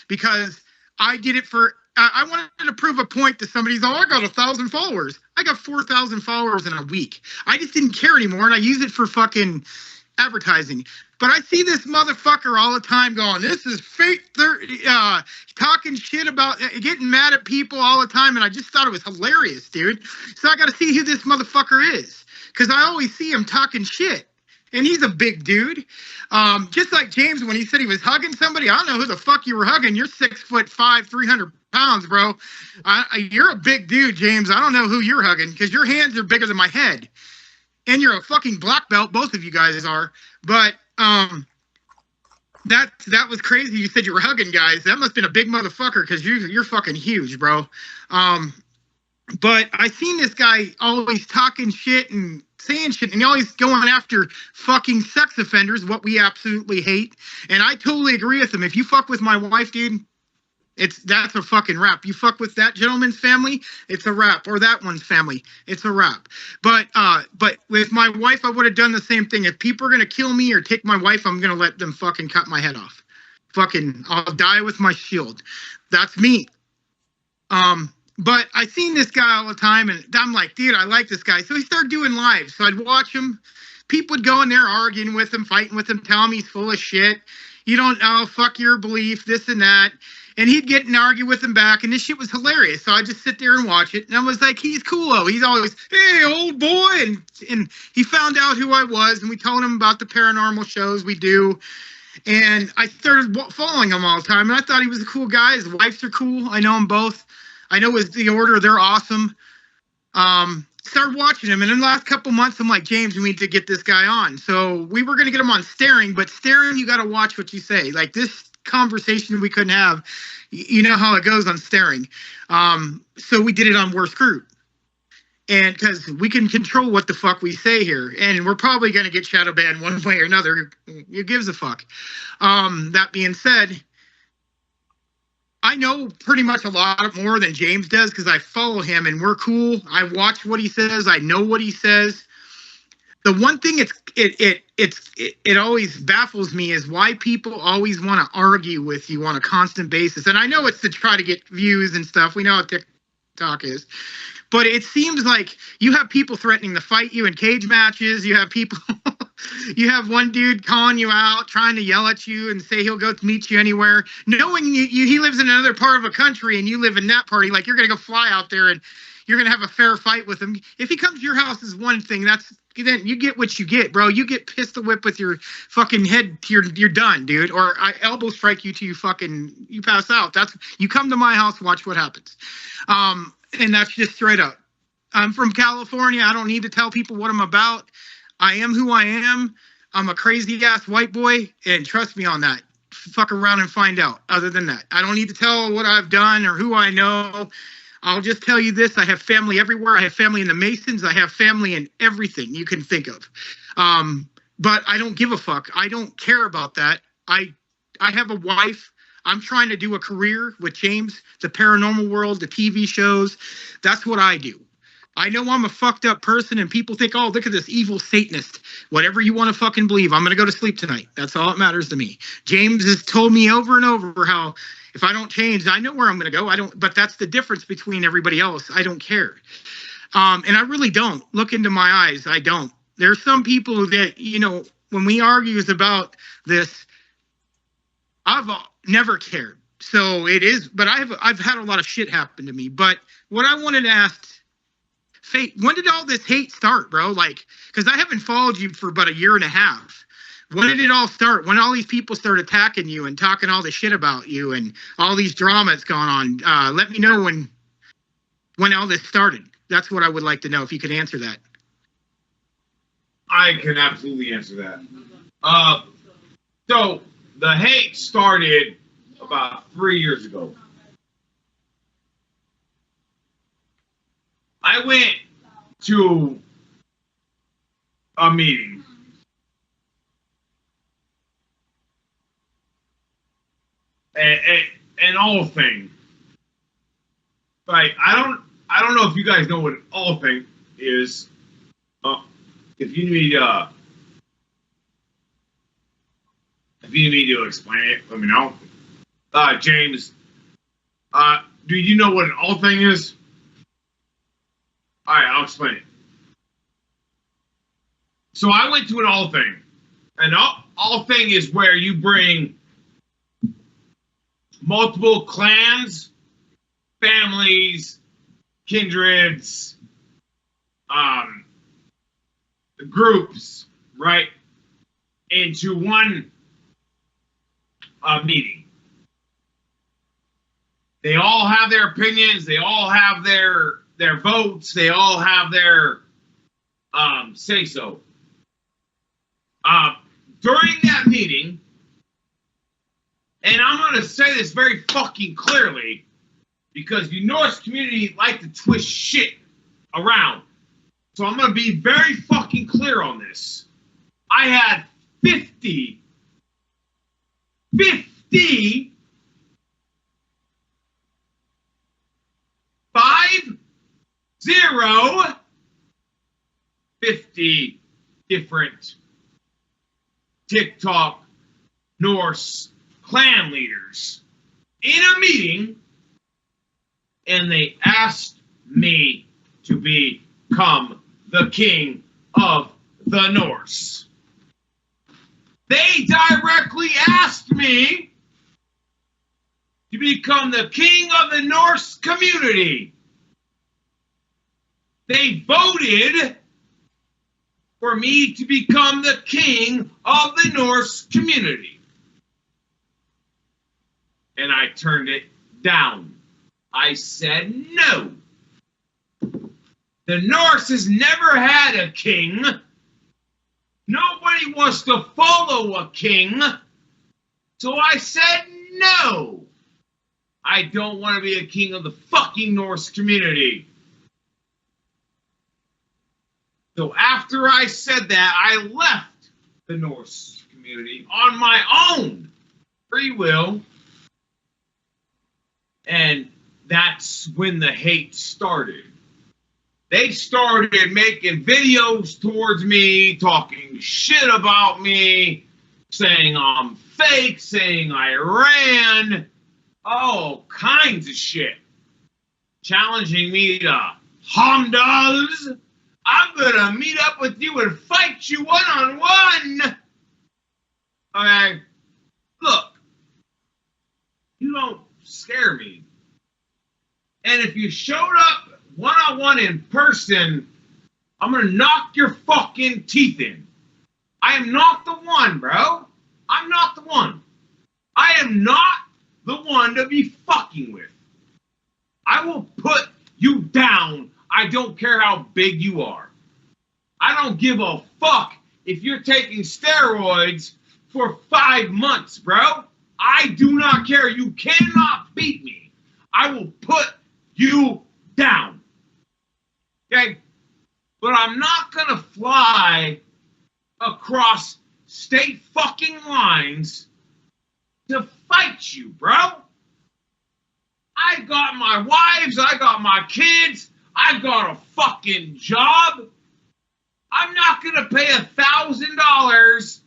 because I did it for, I wanted to prove a point to somebody. He's I got 1,000 followers. I got 4,000 followers in a week. I just didn't care anymore, and I use it for fucking advertising. But I see this motherfucker all the time going, this is Fate, talking shit about, getting mad at people all the time, and I just thought it was hilarious, dude. So I got to see who this motherfucker is, because I always see him talking shit. And he's a big dude. Just like James, when he said he was hugging somebody, I don't know who the fuck you were hugging. You're 6'5", 300 pounds, bro. You're a big dude, James. I don't know who you're hugging because your hands are bigger than my head. And you're a fucking black belt. Both of you guys are. But that was crazy. You said you were hugging guys. That must have been a big motherfucker because you're fucking huge, bro. But I seen this guy always talking shit and saying shit, and always going after fucking sex offenders, what we absolutely hate. And I totally agree with him. If you fuck with my wife, dude, that's a fucking wrap. You fuck with that gentleman's family, it's a wrap. Or that one's family, it's a wrap. But with my wife, I would have done the same thing. If people are gonna kill me or take my wife, I'm gonna let them fucking cut my head off. Fucking, I'll die with my shield. That's me. But I seen this guy all the time, and I'm like, dude, I like this guy. So he started doing live. So I'd watch him. People would go in there arguing with him, fighting with him, telling him he's full of shit. You don't know, fuck your belief, this and that. And he'd get and argue with him back, and this shit was hilarious. So I just sit there and watch it. And I was like, he's cool. He's always, hey, old boy. And he found out who I was, and we told him about the paranormal shows we do. And I started following him all the time, and I thought he was a cool guy. His wives are cool. I know them both. I know it's The Order. They're awesome. Started watching him. And in the last couple months, I'm like, James, we need to get this guy on. So we were going to get him on Staring. But Staring, you got to watch what you say. Like this conversation we couldn't have. You know how it goes on Staring. So we did it on Worst Screwed. And because we can control what the fuck we say here. And we're probably going to get shadow banned one way or another. Who gives a fuck? That being said, I know pretty much a lot more than James does because I follow him and we're cool. I watch what he says. I know what he says. The one thing it always baffles me is why people always want to argue with you on a constant basis. And I know it's to try to get views and stuff. We know how TikTok is. But it seems like you have people threatening to fight you in cage matches. You have people... You have one dude calling you out, trying to yell at you and say he'll go meet you anywhere, knowing he lives in another part of a country and you live in that party. Like you're going to go fly out there and you're going to have a fair fight with him. If he comes to your house is one thing. That's then you get what you get, bro. You get pistol whipped with your fucking head. You're done, dude. Or I elbow strike you till you pass out. You come to my house, watch what happens. And that's just straight up. I'm from California. I don't need to tell people what I'm about. I am who I am. I'm a crazy ass white boy, and trust me on that. Fuck around and find out. Other than that, I don't need to tell what I've done or who I know. I'll just tell you this. I have family everywhere. I have family in the Masons. I have family in everything you can think of. But I don't give a fuck. I don't care about that. I have a wife. I'm trying to do a career with James, the paranormal world, the TV shows. That's what I do. I know I'm a fucked up person, and people think, oh, look at this evil Satanist. Whatever you want to fucking believe, I'm going to go to sleep tonight. That's all that matters to me. James has told me over and over how if I don't change, I know where I'm going to go. But that's the difference between everybody else. I don't care. And I really don't. Look into my eyes. I don't. There's some people that, when we argue about this, I've never cared. So it is, but I've had a lot of shit happen to me. But what I wanted to ask Fate, when did all this hate start, bro? Like, because I haven't followed you for about a year and a half. When did it all start? When all these people start attacking you and talking all this shit about you and all these dramas going on? Let me know when all this started. That's what I would like to know, if you could answer that. I can absolutely answer that. So the hate started about 3 years ago. I went to a meeting. An all thing. Like, I don't know if you guys know what an all thing is. If you need me to explain it, let me know. James, do you know what an all thing is? All right, I'll explain it. So I went to an all thing. An all thing is where you bring multiple clans, families, kindreds, groups, right, into one meeting. They all have their opinions. They all have their votes. They all have their say so. During that meeting, and I'm going to say this very fucking clearly, because the Norse community like to twist shit around. So I'm going to be very fucking clear on this. I had 50 different TikTok Norse clan leaders in a meeting, and they asked me to become the king of the Norse. They directly asked me to become the king of the Norse community. They voted for me to become the king of the Norse community. And I turned it down. I said no. The Norse has never had a king. Nobody wants to follow a king. So I said no. I don't want to be a king of the fucking Norse community. So after I said that, I left the Norse community on my own free will. And that's when the hate started. They started making videos towards me, talking shit about me, saying I'm fake, saying I ran, all kinds of shit. Challenging me to Hondas. I'm gonna meet up with you and fight you one-on-one. Okay, look, you don't scare me. And if you showed up one-on-one in person, I'm going to knock your fucking teeth in. I am not the one, bro. I'm not the one. I am not the one to be fucking with. I will put you down. I don't care how big you are. I don't give a fuck if you're taking steroids for 5 months, bro. I do not care. You cannot beat me. I will put you down. Okay? But I'm not going to fly across state fucking lines to fight you, bro. I got my wives. I got my kids. I got a fucking job. I'm not going to pay $1,000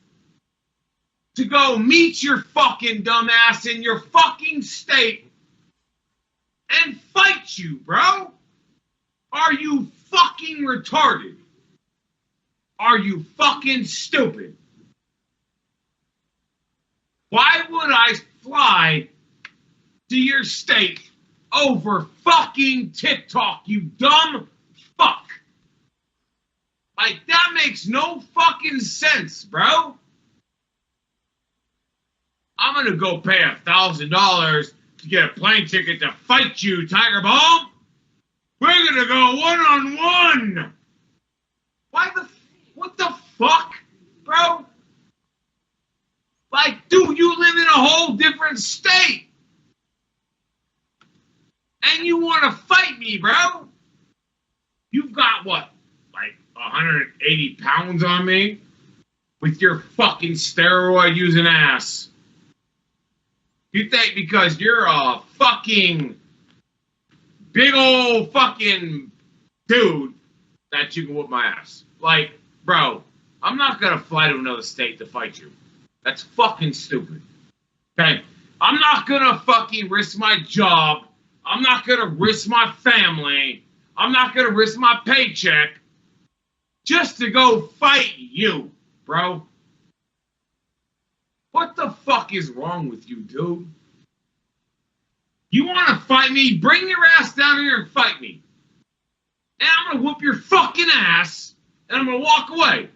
to go meet your fucking dumbass in your fucking state and fight you, bro. Are you fucking retarded? Are you fucking stupid? Why would I fly to your state over fucking TikTok, you dumb fuck? Like, that makes no fucking sense, bro. I'm gonna go pay $1,000 to get a plane ticket to fight you, Tiger Balm. We're gonna go one-on-one. What the fuck, bro? Like, dude, you live in a whole different state. And you want to fight me, bro? You've got what? Like 180 pounds on me? With your fucking steroid using ass. You think because you're a fucking big old fucking dude that you can whoop my ass. Like, bro, I'm not going to fly to another state to fight you. That's fucking stupid. Okay? I'm not going to fucking risk my job. I'm not going to risk my family. I'm not going to risk my paycheck just to go fight you, bro. What the fuck is wrong with you, dude? You want to fight me? Bring your ass down here and fight me. And I'm going to whoop your fucking ass, and I'm going to walk away.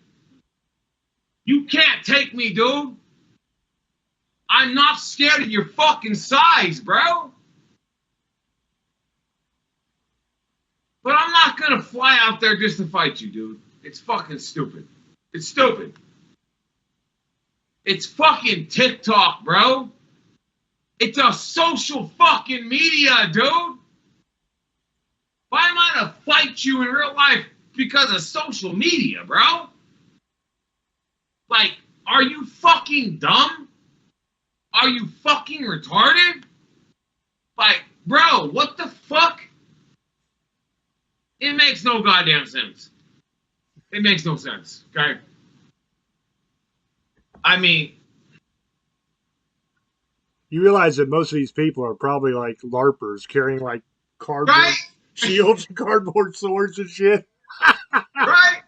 You can't take me, dude. I'm not scared of your fucking size, bro. But I'm not going to fly out there just to fight you, dude. It's fucking stupid. It's stupid. It's fucking TikTok, bro. It's a social fucking media, dude. Why am I going to fight you in real life because of social media, bro? Like, are you fucking dumb? Are you fucking retarded? Like, bro, what the fuck? It makes no goddamn sense. It makes no sense, okay? I mean, you realize that most of these people are probably like LARPers carrying like cardboard right? shields and cardboard swords and shit. Right?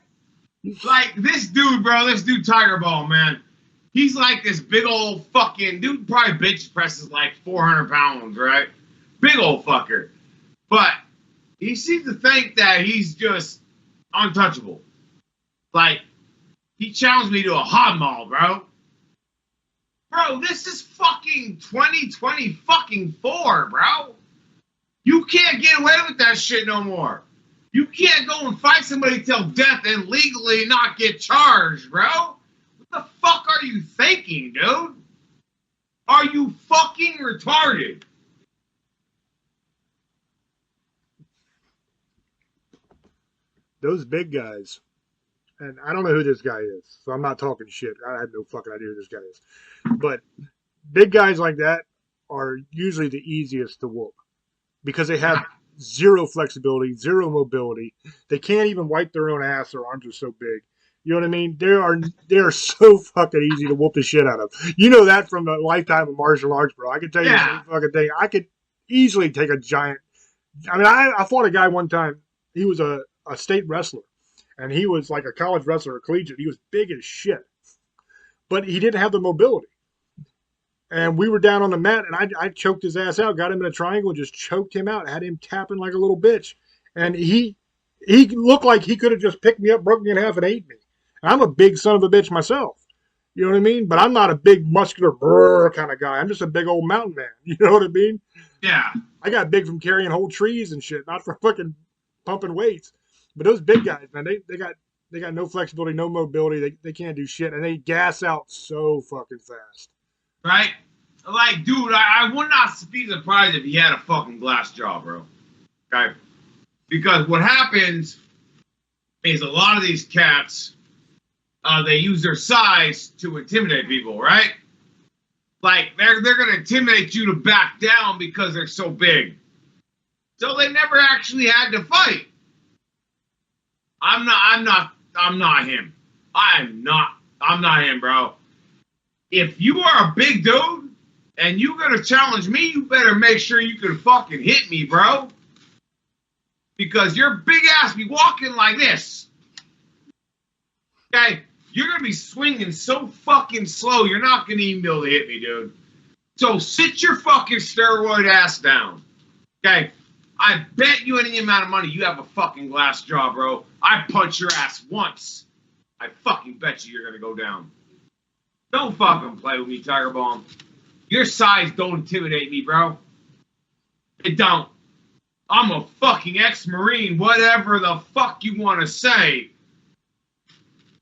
Like, this dude, bro, this dude Tiger Ball, man. He's like this big old fucking dude, probably bench presses like 400 pounds, right? Big old fucker. But he seems to think that he's just untouchable. Like, he challenged me to a hog mall, bro. Bro, this is fucking 2020 fucking 4, bro. You can't get away with that shit no more. You can't go and fight somebody till death and legally not get charged, bro. What the fuck are you thinking, dude? Are you fucking retarded? Those big guys, and I don't know who this guy is, so I'm not talking shit. I have no fucking idea who this guy is. But big guys like that are usually the easiest to whoop because they have zero flexibility, zero mobility. They can't even wipe their own ass. Their arms are so big. You know what I mean? They are so fucking easy to whoop the shit out of. You know that from a lifetime of martial arts, bro. I can tell you the same fucking thing. I could easily take a giant. I mean, I fought a guy one time. He was a state wrestler, and he was like a college wrestler, a collegiate. He was big as shit, but he didn't have the mobility. And we were down on the mat, and I choked his ass out, got him in a triangle, and just choked him out, had him tapping like a little bitch. And he He looked like he could have just picked me up, broke me in half, and ate me. And I'm a big son of a bitch myself. You know what I mean? But I'm not a big muscular brr kind of guy. I'm just a big old mountain man. You know what I mean? Yeah. I got big from carrying whole trees and shit, not from fucking pumping weights. But those big guys, man, they got no flexibility, no mobility. They can't do shit, and they gas out so fucking fast. Right? Like, dude, I would not be surprised if he had a fucking glass jaw, bro. Okay? Because what happens is a lot of these cats, they use their size to intimidate people, right? Like, they're going to intimidate you to back down because they're so big. So they never actually had to fight. I'm not him. I'm not him, bro. If you are a big dude and you're going to challenge me, you better make sure you can fucking hit me, bro. Because your big ass be walking like this. Okay? You're going to be swinging so fucking slow, you're not going to even be able to hit me, dude. So sit your fucking steroid ass down. Okay? I bet you any amount of money you have a fucking glass jaw, bro. I punch your ass once. I fucking bet you're going to go down. Don't fucking play with me, Tiger Bomb. Your size don't intimidate me, bro. It don't. I'm a fucking ex-Marine, whatever the fuck you want to say.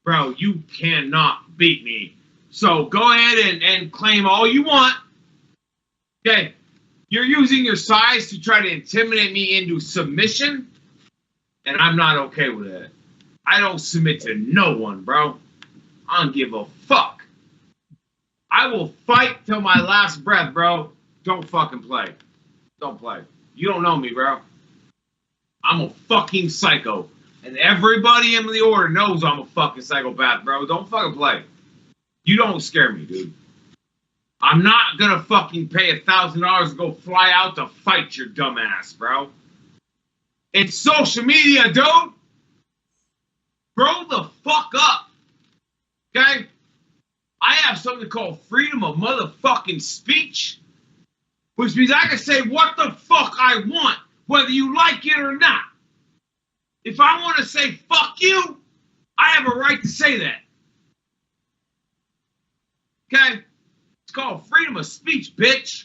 Bro, you cannot beat me. So go ahead and claim all you want. Okay? You're using your size to try to intimidate me into submission, and I'm not okay with that. I don't submit to no one, bro. I don't give a fuck. I will fight till my last breath, bro. Don't fucking play. Don't play. You don't know me, bro. I'm a fucking psycho. And everybody in the order knows I'm a fucking psychopath, bro. Don't fucking play. You don't scare me, dude. I'm not gonna fucking pay $1,000 to go fly out to fight your dumb ass, bro. It's social media, dude. Grow the fuck up. Okay? I have something called freedom of motherfucking speech, which means I can say what the fuck I want, whether you like it or not. If I want to say fuck you, I have a right to say that. Okay? It's called freedom of speech, bitch.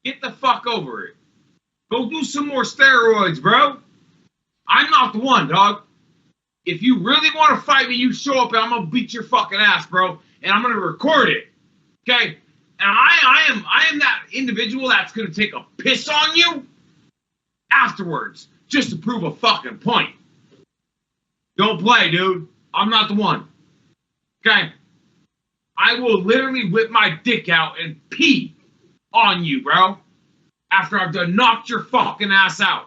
Get the fuck over it. Go do some more steroids, bro. I'm not the one, dog. If you really want to fight me, you show up and I'm going to beat your fucking ass, bro. And I'm going to record it. Okay? And I am that individual that's going to take a piss on you afterwards just to prove a fucking point. Don't play, dude. I'm not the one. Okay? I will literally whip my dick out and pee on you, bro. After I've done knocked your fucking ass out.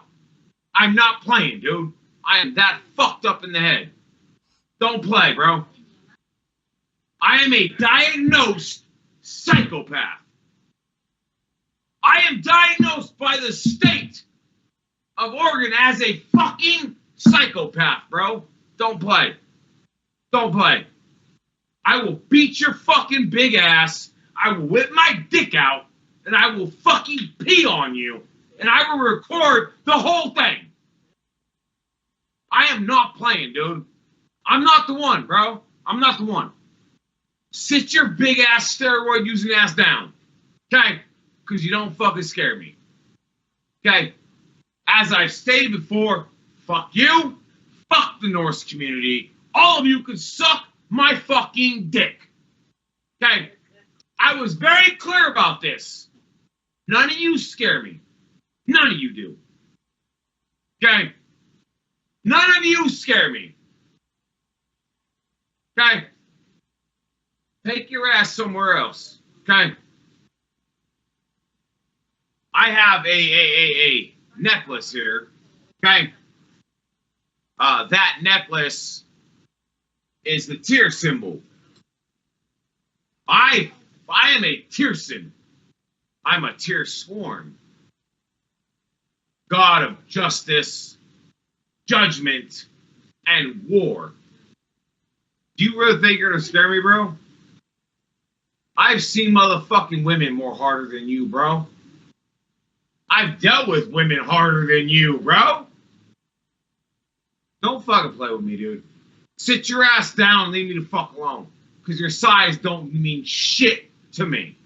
I'm not playing, dude. I am that fucked up in the head. Don't play, bro. I am a diagnosed psychopath. I am diagnosed by the state of Oregon as a fucking psychopath, bro. Don't play. Don't play. I will beat your fucking big ass. I will whip my dick out. And I will fucking pee on you. And I will record the whole thing. I am not playing, dude. I'm not the one, bro. I'm not the one. Sit your big ass steroid using ass down. Okay? Because you don't fucking scare me. Okay? As I've stated before, fuck you. Fuck the Norse community. All of you can suck my fucking dick. Okay? I was very clear about this. None of you scare me. None of you do. Okay? None of you scare me. Okay? Take your ass somewhere else. Okay? I have a necklace here. Okay? That necklace is the tear symbol. I am a Tierson. I'm a tear sworn. God of justice, judgment, and war. Do you really think you're gonna scare me, bro? I've seen motherfucking women more harder than you, bro. I've dealt with women harder than you, bro. Don't fucking play with me, dude. Sit your ass down and leave me the fuck alone. Because your size don't mean shit to me.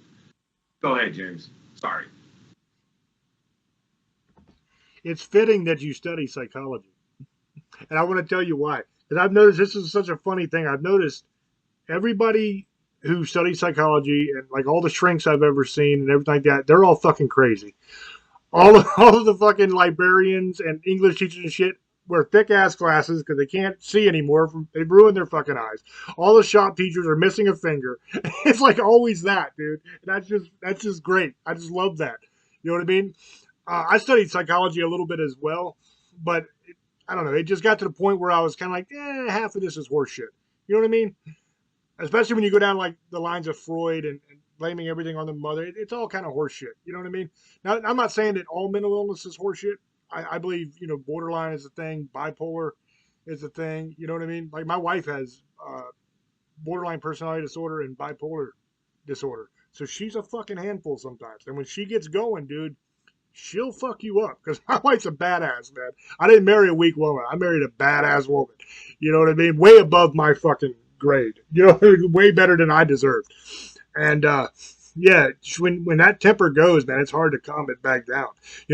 Go ahead, James. Sorry. It's fitting that you study psychology. And I want to tell you why. Because I've noticed this is such a funny thing. I've noticed everybody who studies psychology and like all the shrinks I've ever seen and everything like that, they're all fucking crazy. All of the fucking librarians and English teachers and shit wear thick ass glasses because they can't see anymore. They've ruined their fucking eyes. All the shop teachers are missing a finger. It's like always that, dude. And that's just great. I just love that. You know what I mean? I studied psychology a little bit as well, but I don't know. It just got to the point where I was kind of like, half of this is horseshit. You know what I mean? Especially when you go down like the lines of Freud and blaming everything on the mother. It's all kind of horseshit. You know what I mean? Now, I'm not saying that all mental illness is horseshit. I believe, borderline is a thing. Bipolar is a thing. You know what I mean? Like my wife has borderline personality disorder and bipolar disorder. So she's a fucking handful sometimes. And when she gets going, dude, she'll fuck you up. Because my wife's a badass, man. I didn't marry a weak woman. I married a badass woman. You know what I mean? Way above my fucking grade. Way better than I deserved. And, yeah, when that temper goes, man, it's hard to calm it back down.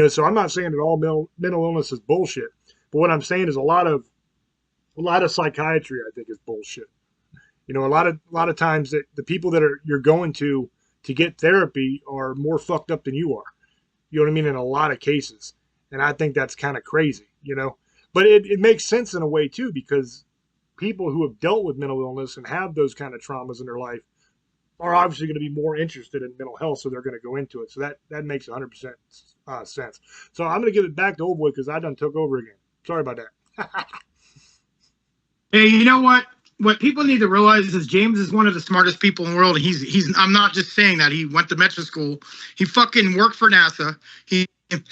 So I'm not saying that all mental illness is bullshit, but what I'm saying is a lot of psychiatry, I think, is bullshit. A lot of times that the people that you're going to get therapy are more fucked up than you are. You know what I mean? In a lot of cases, and I think that's kind of crazy. But it makes sense in a way too, because people who have dealt with mental illness and have those kind of traumas in their life are obviously going to be more interested in mental health, so they're going to go into it. So that makes 100% sense. So I'm going to give it back to Old Boy because I done took over again. Sorry about that. Hey, you know what? What people need to realize is James is one of the smartest people in the world. He's. I'm not just saying that. He went to medical school. He fucking worked for NASA. And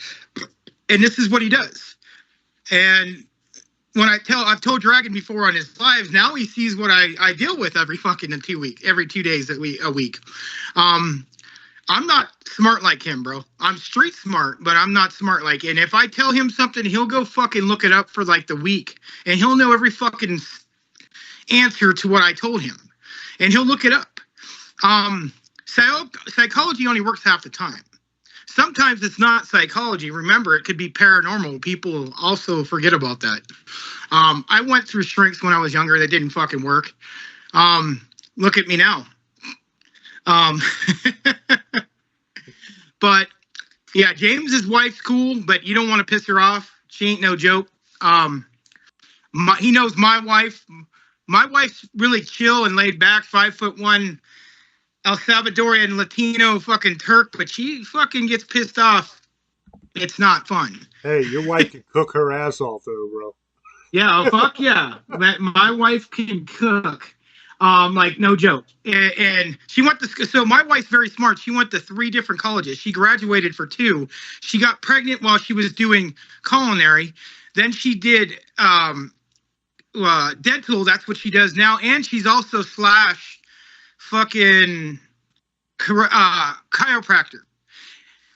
this is what he does. And when I've told Dragon before on his lives, now he sees what I deal with every 2 days a week. I'm not smart like him, bro. I'm street smart, but I'm not smart like. And if I tell him something, he'll go fucking look it up for like the week, and he'll know every fucking answer to what I told him, and he'll look it up. Psychology only works half the time. Sometimes it's not psychology. Remember, it could be paranormal. People also forget about that. I went through shrinks when I was younger that didn't fucking work. Look at me now. But yeah, James's wife's cool, but you don't want to piss her off. She ain't no joke. He knows my wife. My wife's really chill and laid back, 5'1", El Salvadorian Latino fucking Turk, but she fucking gets pissed off. It's not fun. Hey, your wife can cook her ass off though, bro. Yeah, fuck yeah. My wife can cook. Like no joke. And she went to, so my wife's very smart. She went to 3 different colleges. She graduated for 2. She got pregnant while she was doing culinary. Then she did dental. That's what she does now. And she's also fucking chiropractor.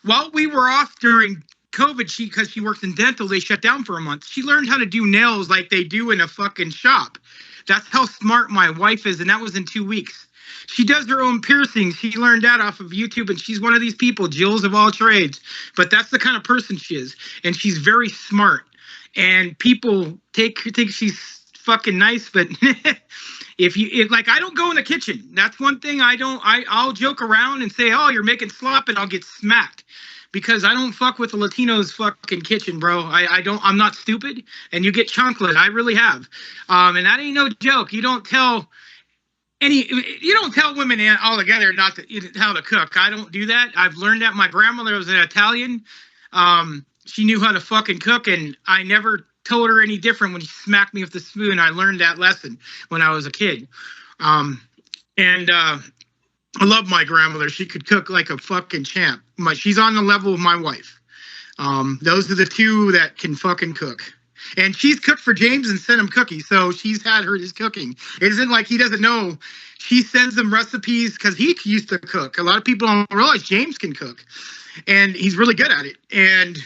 While we were off during COVID, because she works in dental, they shut down for a month. She learned how to do nails like they do in a fucking shop. That's how smart my wife is, and that was in 2 weeks. She does her own piercings. She learned that off of YouTube, and she's one of these people, Jills of all trades. But that's the kind of person she is, and she's very smart. And people think she's fucking nice, but if like, I don't go in the kitchen. That's one thing I'll joke around and say, oh, you're making slop, and I'll get smacked. Because I don't fuck with the Latinos' fucking kitchen, bro. I'm not stupid, and you get chocolate. I really have, and that ain't no joke. You don't tell women altogether how to cook. I don't do that. I've learned that. My grandmother was an Italian. She knew how to fucking cook, and I never told her any different when she smacked me with the spoon. I learned that lesson when I was a kid, I love my grandmother. She could cook like a fucking champ. She's on the level of my wife. Those are the 2 that can fucking cook. And she's cooked for James and sent him cookies. So she's had his cooking. It isn't like he doesn't know. She sends him recipes because he used to cook. A lot of people don't realize James can cook. And he's really good at it. And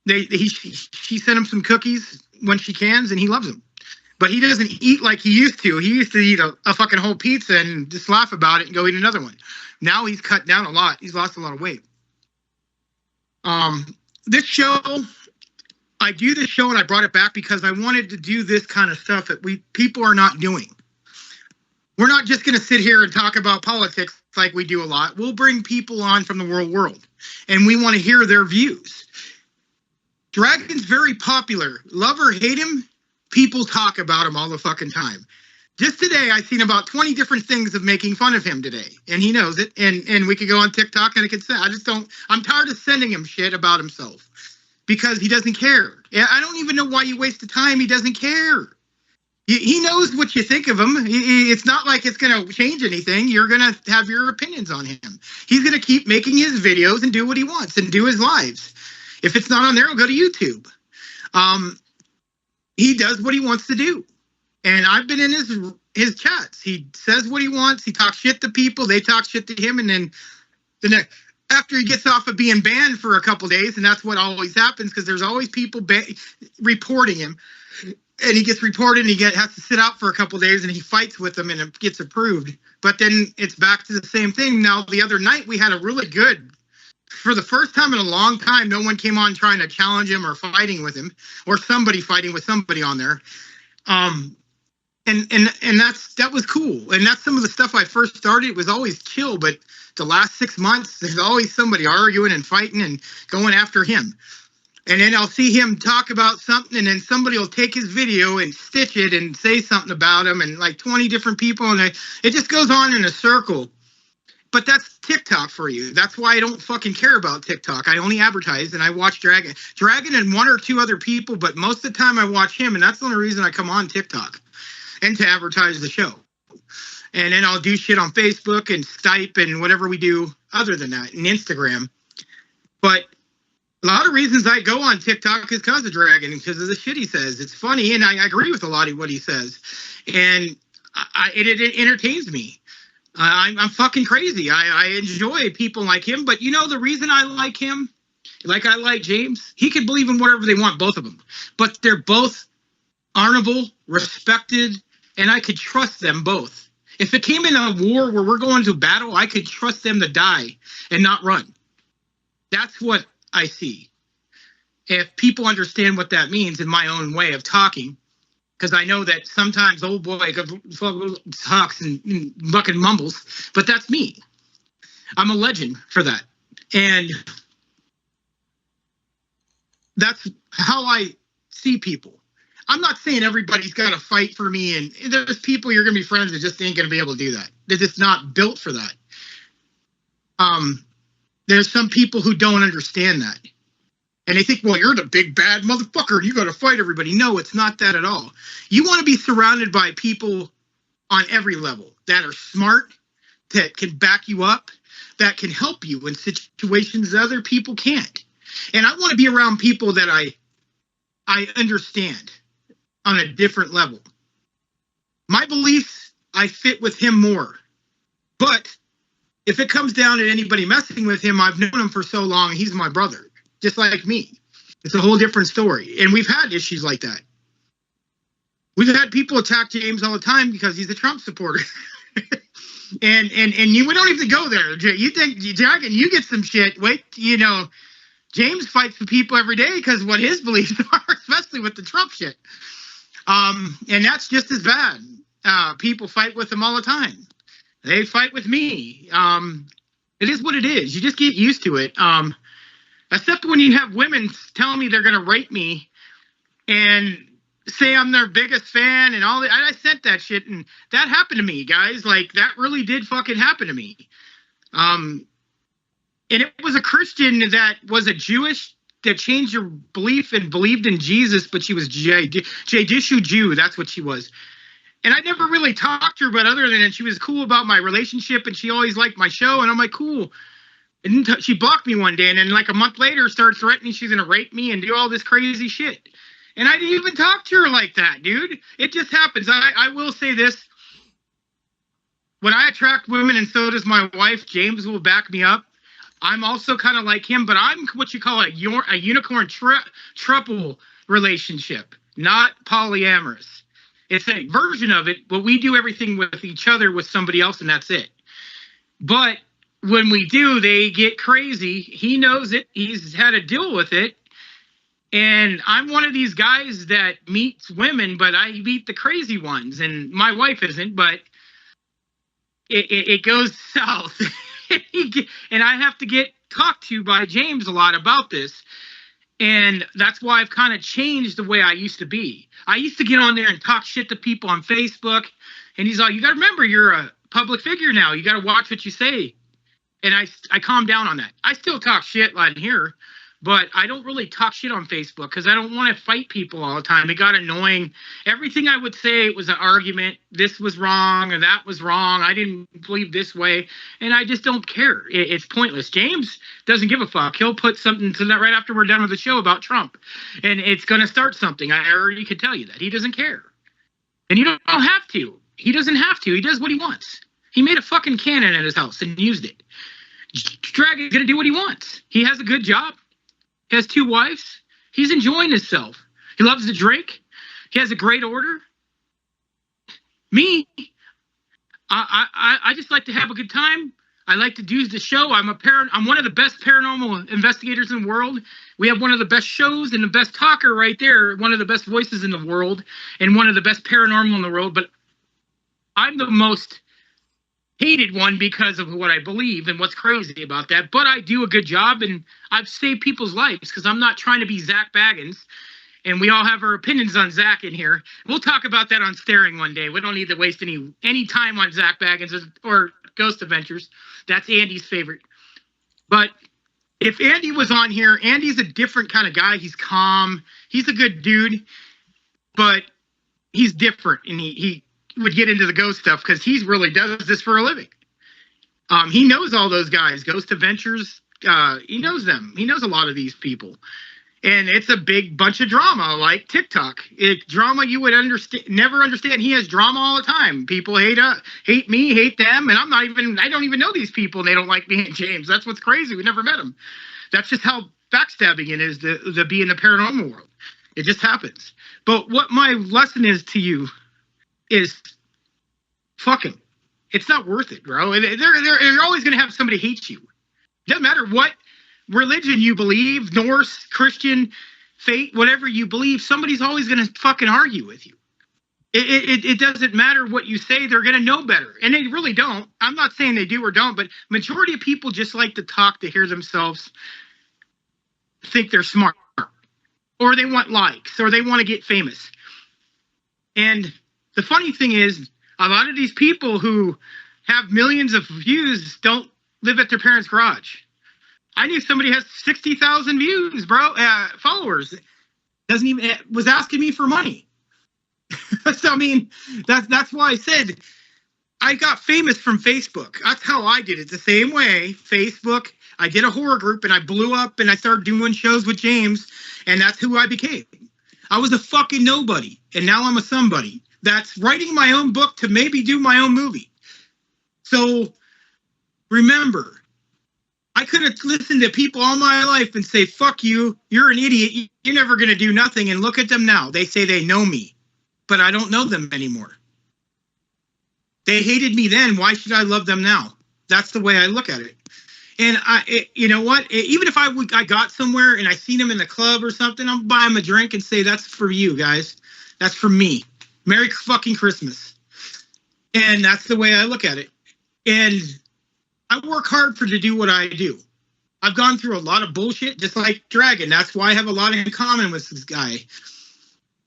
She sent him some cookies when she cans, and he loves them. But he doesn't eat like he used to. He used to eat a fucking whole pizza and just laugh about it and go eat another one. Now he's cut down a lot. He's lost a lot of weight. This show, I do this show and I brought it back because I wanted to do this kind of stuff that people are not doing. We're not just going to sit here and talk about politics like we do a lot. We'll bring people on from the world, and we want to hear their views. Dragon's very popular. Love or hate him, people talk about him all the fucking time. Just today, I've seen about 20 different things of making fun of him today, and he knows it. And we could go on TikTok and I could say, I'm tired of sending him shit about himself because he doesn't care. I don't even know why you waste the time. He doesn't care. He knows what you think of him. It's not like it's going to change anything. You're going to have your opinions on him. He's going to keep making his videos and do what he wants and do his lives. If it's not on there, he'll go to YouTube. He does what he wants to do. And I've been in his chats. He says what he wants. He talks shit to people. They talk shit to him. And then after he gets off of being banned for a couple days, and that's what always happens because there's always people reporting him. And he gets reported and he has to sit out for a couple days and he fights with them and it gets approved. But then it's back to the same thing. Now, the other night we had a really good, for the first time in a long time, no one came on trying to challenge him or fighting with him or somebody fighting with somebody on there. And that was cool. And that's some of the stuff I first started. It was always chill, but the last 6 months, there's always somebody arguing and fighting and going after him. And then I'll see him talk about something, and then somebody will take his video and stitch it and say something about him, and like 20 different people, and it just goes on in a circle. But that's TikTok for you. That's why I don't fucking care about TikTok. I only advertise, and I watch Dragon and one or two other people, but most of the time I watch him, and that's the only reason I come on TikTok, and to advertise the show. And then I'll do shit on Facebook and Skype and whatever we do other than that, and Instagram. But a lot of reasons I go on TikTok is because of Dragon, because of the shit he says. It's funny, and I agree with a lot of what he says. And it entertains me. I'm fucking crazy. I enjoy people like him. But you know the reason I like him, like I like James? He can believe in whatever they want, both of them. But they're both honorable, respected, and I could trust them both. If it came in a war where we're going to battle, I could trust them to die and not run. That's what I see. If people understand what that means in my own way of talking, because I know that sometimes old boy talks and fucking mumbles, but that's me. I'm a legend for that. And that's how I see people. I'm not saying everybody's got to fight for me, and there's people you're going to be friends with just ain't going to be able to do that. They're just not built for that. There's some people who don't understand that. And they think, well, you're the big bad motherfucker and you got to fight everybody. No, it's not that at all. You want to be surrounded by people on every level that are smart, that can back you up, that can help you in situations that other people can't. And I want to be around people that I understand on a different level. My beliefs, I fit with him more. But if it comes down to anybody messing with him, I've known him for so long, he's my brother, just like me. It's a whole different story. And we've had issues like that. We've had people attack James all the time because he's a Trump supporter. and we don't even go there. You think, Dragon, you get some shit. Wait, James fights for people every day because what his beliefs are, especially with the Trump shit. And that's just as bad. People fight with him all the time. They fight with me. It is what it is. You just get used to it. Except when you have women telling me they're going to rape me and say I'm their biggest fan and all that. I sent that shit, and that happened to me, guys. Like, that really did fucking happen to me. And it was a Christian that was a Jewish that changed her belief and believed in Jesus, but she was Judicial Jew. That's what she was. And I never really talked to her, but other than that, she was cool about my relationship, and she always liked my show. And I'm like, cool. And she blocked me one day, and then like a month later started threatening she's going to rape me and do all this crazy shit. And I didn't even talk to her like that, dude. It just happens. I will say this. When I attract women, and so does my wife, James will back me up. I'm also kind of like him, but I'm what you call a unicorn triple relationship, not polyamorous. It's a version of it, but we do everything with each other with somebody else, and that's it. But when we do, they get crazy. He knows it. He's had to deal with it. And I'm one of these guys that meets women, but I meet the crazy ones. And my wife isn't, but it goes south. And I have to get talked to by James a lot about this. And that's why I've kind of changed the way I used to be. I used to get on there and talk shit to people on Facebook. And he's like, you got to remember, you're a public figure now. You got to watch what you say. And I calmed down on that. I still talk shit on here, but I don't really talk shit on Facebook because I don't want to fight people all the time. It got annoying. Everything I would say was an argument. This was wrong or that was wrong. I didn't believe this way. And I just don't care. It's pointless. James doesn't give a fuck. He'll put something to that right after we're done with the show about Trump. And it's going to start something. I already could tell you that. He doesn't care. And you don't have to. He doesn't have to. He does what he wants. He made a fucking cannon at his house and used it. Dragon's going to do what he wants. He has a good job. He has 2 wives. He's enjoying himself. He loves to drink. He has a great order. Me, I just like to have a good time. I like to do the show. I'm one of the best paranormal investigators in the world. We have one of the best shows and the best talker right there, one of the best voices in the world, and one of the best paranormal in the world. But I'm the most hated one because of what I believe and what's crazy about that. But I do a good job, and I've saved people's lives because I'm not trying to be Zach Baggins. And we all have our opinions on Zach in here. We'll talk about that on Staring one day. We don't need to waste any time on Zach Baggins or Ghost Adventures. That's Andy's favorite. But if Andy was on here, Andy's a different kind of guy. He's calm. He's a good dude, but he's different, and he would get into the ghost stuff because he really does this for a living. He knows all those guys, Ghost Adventures. He knows them. He knows a lot of these people. And it's a big bunch of drama, like TikTok. Drama you would never understand. He has drama all the time. People hate me, hate them, and I don't even know these people, and they don't like me and James. That's what's crazy. We never met them. That's just how backstabbing it is to be in the paranormal world. It just happens. But what my lesson is to you is fucking. It's not worth it, bro. They're always going to have somebody hate you. It doesn't matter what religion you believe, Norse, Christian, fate, whatever you believe, somebody's always going to fucking argue with you. It doesn't matter what you say. They're going to know better. And they really don't. I'm not saying they do or don't, but majority of people just like to talk to hear themselves think they're smart, or they want likes, or they want to get famous. And the funny thing is, a lot of these people who have millions of views don't live at their parents' garage. I knew somebody has 60,000 views, bro, followers. Was asking me for money. So I mean, that's why I said I got famous from Facebook. That's how I did it. The same way, Facebook. I did a horror group and I blew up and I started doing shows with James, and that's who I became. I was a fucking nobody, and now I'm a somebody that's writing my own book to maybe do my own movie. So remember, I could have listened to people all my life and say, fuck you, you're an idiot, you're never going to do nothing. And look at them now. They say they know me, but I don't know them anymore. They hated me then. Why should I love them now? That's the way I look at it. And you know what? Even if I got somewhere and I seen them in the club or something, I'll buy them a drink and say, that's for you guys. That's for me. Merry fucking Christmas. And that's the way I look at it. And I work hard to do what I do. I've gone through a lot of bullshit, just like Dragon. That's why I have a lot in common with this guy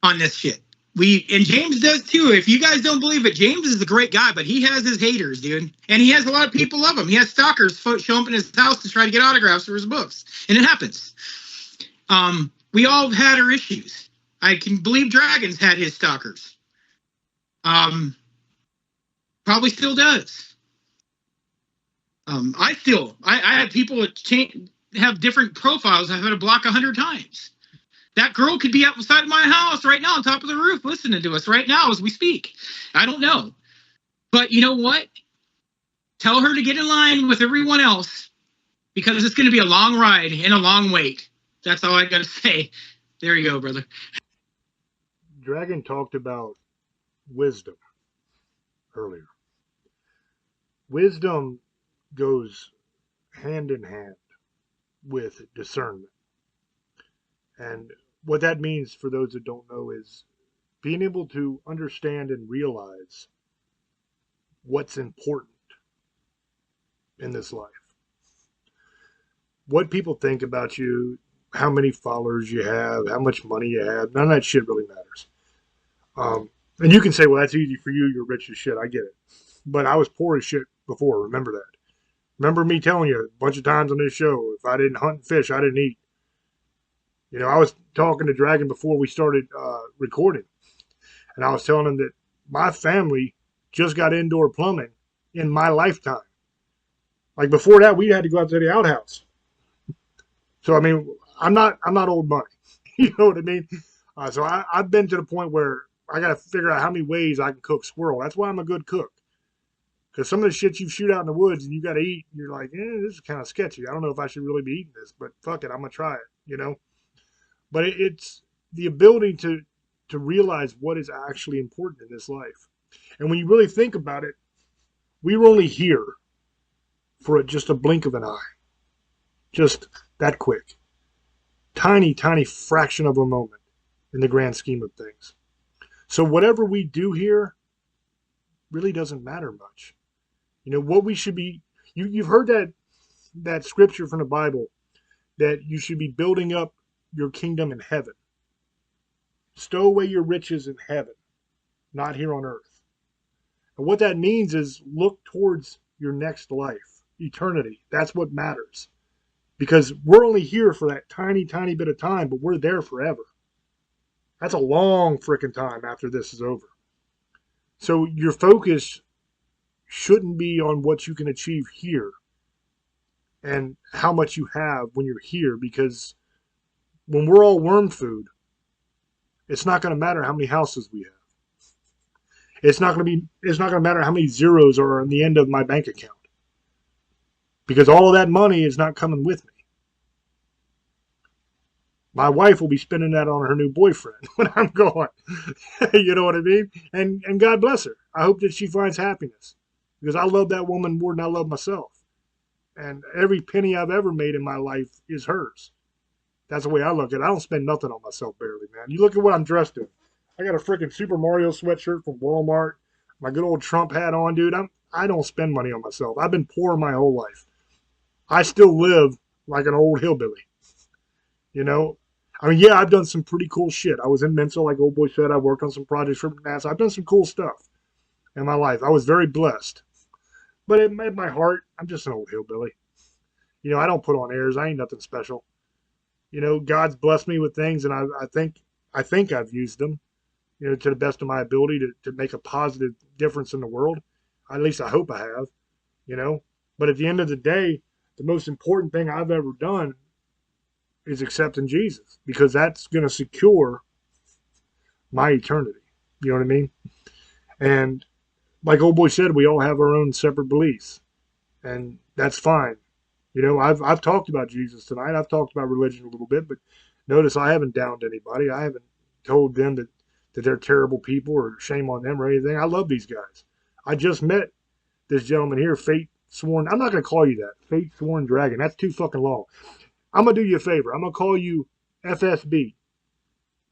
on this shit. And James does too. If you guys don't believe it, James is a great guy, but he has his haters, dude. And he has a lot of people love him. He has stalkers show up in his house to try to get autographs for his books. And it happens. We all have had our issues. I can believe Dragon's had his stalkers. Probably still does. I had people that have different profiles I've had to block 100 times. That girl could be outside my house right now on top of the roof listening to us right now as we speak. I don't know. But you know what? Tell her to get in line with everyone else because it's going to be a long ride and a long wait. That's all I got to say. There you go, brother. Dragon talked about wisdom earlier. Wisdom goes hand in hand with discernment. And what that means for those that don't know is being able to understand and realize what's important in this life. What people think about you, how many followers you have, how much money you have, none of that shit really matters. And you can say, well, that's easy for you. You're rich as shit. I get it. But I was poor as shit before. Remember that. Remember me telling you a bunch of times on this show, if I didn't hunt and fish, I didn't eat. You know, I was talking to Dragon before we started recording. And I was telling him that my family just got indoor plumbing in my lifetime. Like before that, we had to go out to the outhouse. So, I mean, I'm not old money. You know what I mean? So I've been to the point where I got to figure out how many ways I can cook squirrel. That's why I'm a good cook. Because some of the shit you shoot out in the woods and you got to eat, you're like, this is kind of sketchy. I don't know if I should really be eating this, but fuck it, I'm going to try it, you know? But it's the ability to realize what is actually important in this life. And when you really think about it, we were only here for just a blink of an eye. Just that quick. Tiny, tiny fraction of a moment in the grand scheme of things. So whatever we do here really doesn't matter much. You know, what we should be, you've heard that scripture from the Bible that you should be building up your kingdom in heaven. Stow away your riches in heaven, not here on earth. And what that means is look towards your next life, eternity. That's what matters. Because we're only here for that tiny, tiny bit of time, but we're there forever. That's a long freaking time after this is over. So your focus shouldn't be on what you can achieve here and how much you have when you're here, because when we're all worm food, it's not going to matter how many houses we have. It's not going to matter how many zeros are on the end of my bank account, because all of that money is not coming with me. My wife will be spending that on her new boyfriend when I'm gone. You know what I mean? And God bless her. I hope that she finds happiness, because I love that woman more than I love myself. And every penny I've ever made in my life is hers. That's the way I look at it. I don't spend nothing on myself barely, man. You look at what I'm dressed in. I got a freaking Super Mario sweatshirt from Walmart, my good old Trump hat on, dude. I don't spend money on myself. I've been poor my whole life. I still live like an old hillbilly. You know? I mean, yeah, I've done some pretty cool shit. I was in Mensa, like old boy said. I worked on some projects for NASA. I've done some cool stuff in my life. I was very blessed. But in my heart, I'm just an old hillbilly. You know, I don't put on airs. I ain't nothing special. You know, God's blessed me with things, and I think I've used them, you know, to the best of my ability to make a positive difference in the world. At least I hope I have, you know. But at the end of the day, the most important thing I've ever done is accepting Jesus, because that's going to secure my eternity. You know what I mean? And like old boy said, we all have our own separate beliefs, and that's fine. You know, I've talked about Jesus tonight. I've talked about religion a little bit, but notice I haven't downed anybody. I haven't told them that they're terrible people or shame on them or anything. I love these guys. I just met this gentleman here, Fate Sworn. I'm not going to call you that, Fate Sworn Dragon. That's too fucking long. I'm going to do you a favor. I'm going to call you FSB.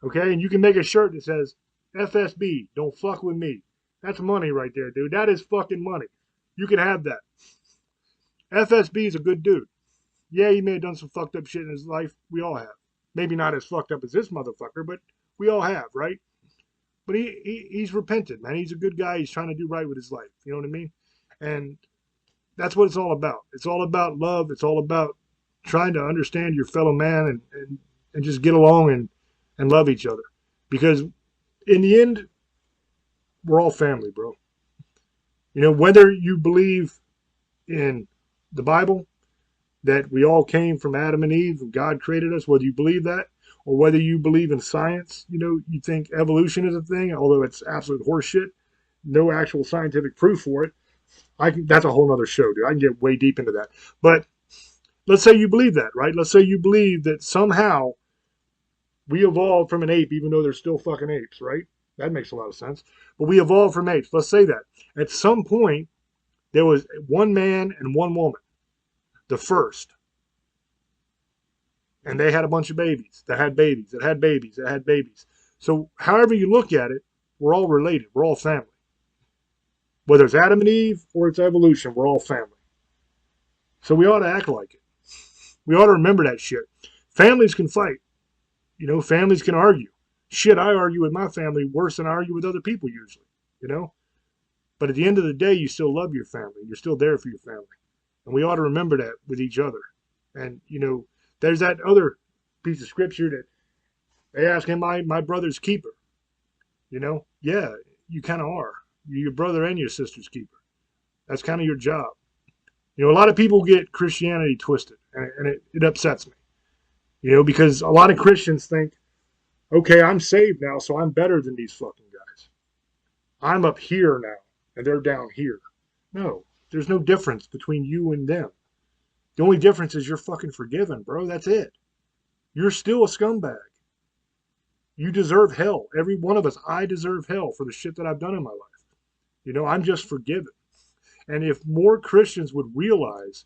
Okay? And you can make a shirt that says, FSB, don't fuck with me. That's money right there, dude. That is fucking money. You can have that. FSB is a good dude. Yeah, he may have done some fucked up shit in his life. We all have. Maybe not as fucked up as this motherfucker, but we all have, right? But he's repentant, man. He's a good guy. He's trying to do right with his life. You know what I mean? And that's what it's all about. It's all about love. It's all about trying to understand your fellow man and just get along and love each other. Because in the end, we're all family, bro. You know, whether you believe in the Bible, that we all came from Adam and Eve, and God created us, whether you believe that, or whether you believe in science, you know, you think evolution is a thing, although it's absolute horseshit, no actual scientific proof for it. That's a whole nother show, dude. I can get way deep into that. But let's say you believe that, right? Let's say you believe that somehow we evolved from an ape, even though they're still fucking apes, right? That makes a lot of sense. But we evolved from apes. Let's say that. At some point, there was one man and one woman, the first. And they had a bunch of babies that had babies that had babies that had babies. So, however you look at it, we're all related. We're all family. Whether it's Adam and Eve or it's evolution, we're all family. So, we ought to act like it. We ought to remember that shit. Families can fight. You know, families can argue. Shit, I argue with my family worse than I argue with other people usually, you know? But at the end of the day, you still love your family. You're still there for your family. And we ought to remember that with each other. And, you know, there's that other piece of scripture that they ask him, my brother's keeper. You know, yeah, you kind of are. You're your brother and your sister's keeper. That's kind of your job. You know, a lot of people get Christianity twisted, and it upsets me. You know, because a lot of Christians think, okay, I'm saved now, so I'm better than these fucking guys. I'm up here now, and they're down here. No, there's no difference between you and them. The only difference is you're fucking forgiven, bro. That's it. You're still a scumbag. You deserve hell. Every one of us, I deserve hell for the shit that I've done in my life. You know, I'm just forgiven. And if more Christians would realize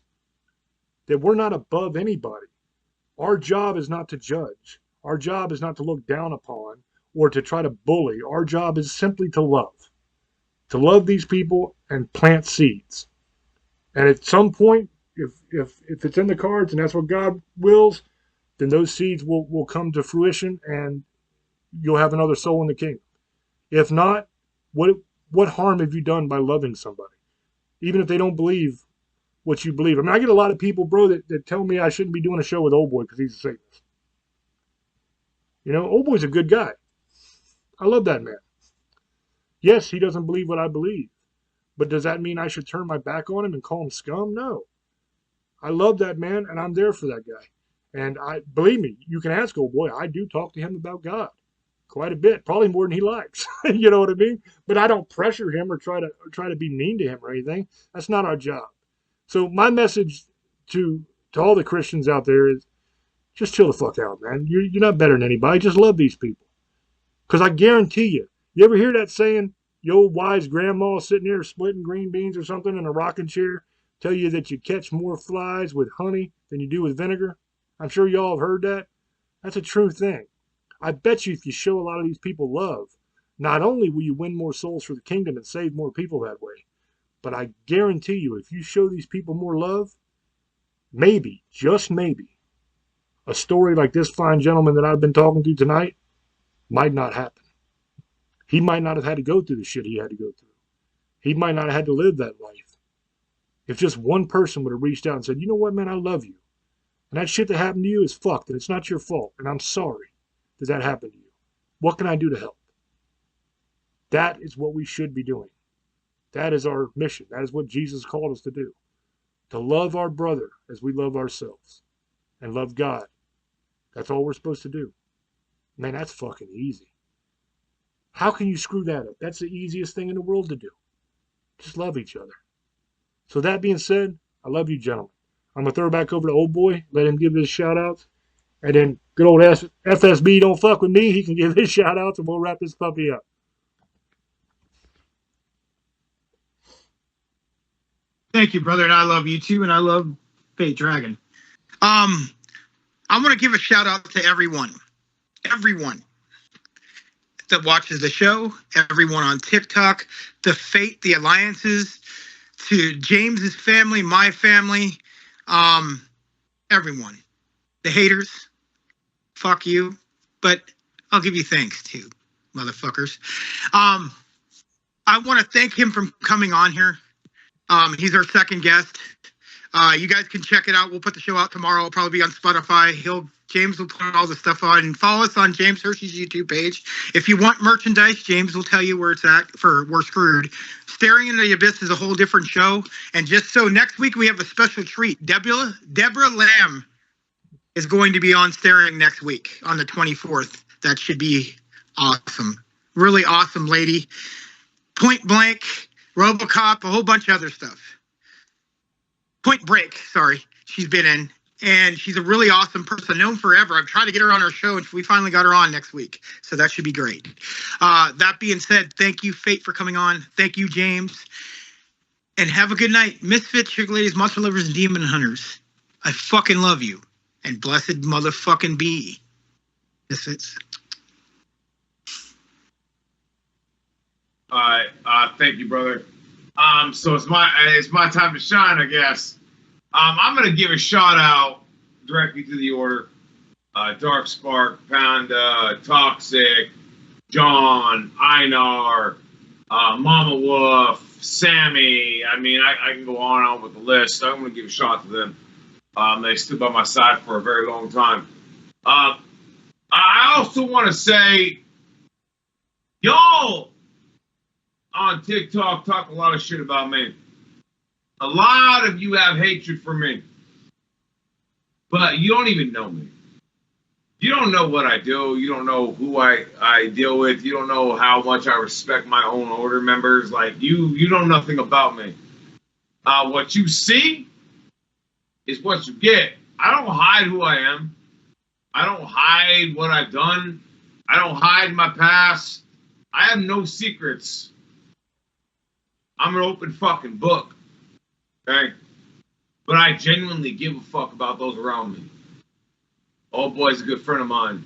that we're not above anybody, our job is not to judge. Our job is not to look down upon or to try to bully. Our job is simply to love these people and plant seeds. And at some point, if it's in the cards and that's what God wills, then those seeds will come to fruition and you'll have another soul in the kingdom. If not, what harm have you done by loving somebody? Even if they don't believe what you believe. I mean, I get a lot of people, bro, that tell me I shouldn't be doing a show with Old Boy because he's a Satanist. You know, Old Boy's a good guy. I love that man. Yes, he doesn't believe what I believe. But does that mean I should turn my back on him and call him scum? No. I love that man, and I'm there for that guy. And I believe me, you can ask Old Boy. I do talk to him about God quite a bit, probably more than he likes. You know what I mean? But I don't pressure him or try to be mean to him or anything. That's not our job. So my message to all the Christians out there is just chill the fuck out, man. You're not better than anybody. Just love these people. Because I guarantee you ever hear that saying, your old wise grandma sitting there splitting green beans or something in a rocking chair, tell you that you catch more flies with honey than you do with vinegar? I'm sure y'all have heard that. That's a true thing. I bet you if you show a lot of these people love, not only will you win more souls for the kingdom and save more people that way, but I guarantee you if you show these people more love, maybe, just maybe, a story like this fine gentleman that I've been talking to tonight might not happen. He might not have had to go through the shit he had to go through. He might not have had to live that life. If just one person would have reached out and said, you know what, man, I love you. And that shit that happened to you is fucked, and it's not your fault, and I'm sorry that happened to you. What can I do to help? That is what we should be doing. That is our mission. That is what Jesus called us to do. To love our brother as we love ourselves. And love God. That's all we're supposed to do. Man, that's fucking easy. How can you screw that up? That's the easiest thing in the world to do. Just love each other. So that being said, I love you, gentlemen. I'm going to throw it back over to Old Boy, let him give his shout-outs. And then good old FSB don't fuck with me. He can give his shout-outs, and we'll wrap this puppy up. Thank you, brother, and I love you too, and I love Fate Dragon. I want to give a shout-out to everyone that watches the show, everyone on TikTok, the Fate, the Alliances, to James's family, my family, everyone. The haters, fuck you, but I'll give you thanks too, motherfuckers. I want to thank him for coming on here. He's our second guest. You guys can check it out. We'll put the show out tomorrow. It'll probably be on Spotify. James will put all the stuff on, and follow us on James Hershey's YouTube page. If you want merchandise, James will tell you where it's at for We're Screwed. Staring into the Abyss is a whole different show. And just so next week we have a special treat. Deborah Lamb is going to be on Staring next week on the 24th. That should be awesome. Really awesome lady. Point Blank, RoboCop, a whole bunch of other stuff. Point Break, sorry. She's been in. And she's a really awesome person, known forever. I've tried to get her on our show, and we finally got her on next week. So that should be great. That being said, thank you, Fate, for coming on. Thank you, James. And have a good night. Misfits, Sugar Ladies, Monster Lovers, and Demon Hunters. I fucking love you. And blessed motherfucking be. Misfits. All right. Thank you, brother. So it's my time to shine, I guess. I'm gonna give a shout out directly to the order. Dark Spark, Panda, Toxic, John, Einar, Mama Wolf, Sammy. I mean, I can go on with the list. I'm gonna give a shout out to them. They stood by my side for a very long time. I also want to say, y'all on TikTok talk a lot of shit about me. A lot of you have hatred for me. But you don't even know me. You don't know what I do. You don't know who I deal with. You don't know how much I respect my own order members. Like, you know nothing about me. What you see is what you get. I don't hide who I am. I don't hide what I've done. I don't hide my past. I have no secrets. I'm an open fucking book. Okay? But I genuinely give a fuck about those around me. Old boy's a good friend of mine.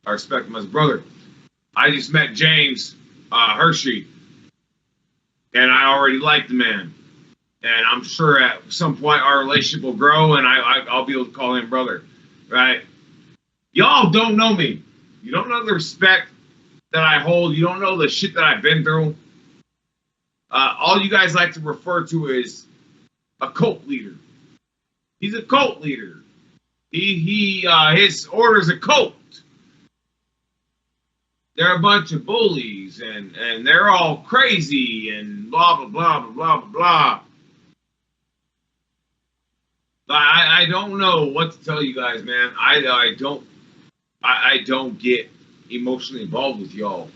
I respect him as a brother. I just met James Hershey, and I already like the man. And I'm sure at some point our relationship will grow, and I'll be able to call him brother. Right? Y'all don't know me. You don't know the respect that I hold. You don't know the shit that I've been through. All you guys like to refer to is a cult leader. He's a cult leader. His order's a cult. They're a bunch of bullies and they're all crazy and blah blah blah blah blah blah. I don't know what to tell you guys, man. I don't get emotionally involved with y'all.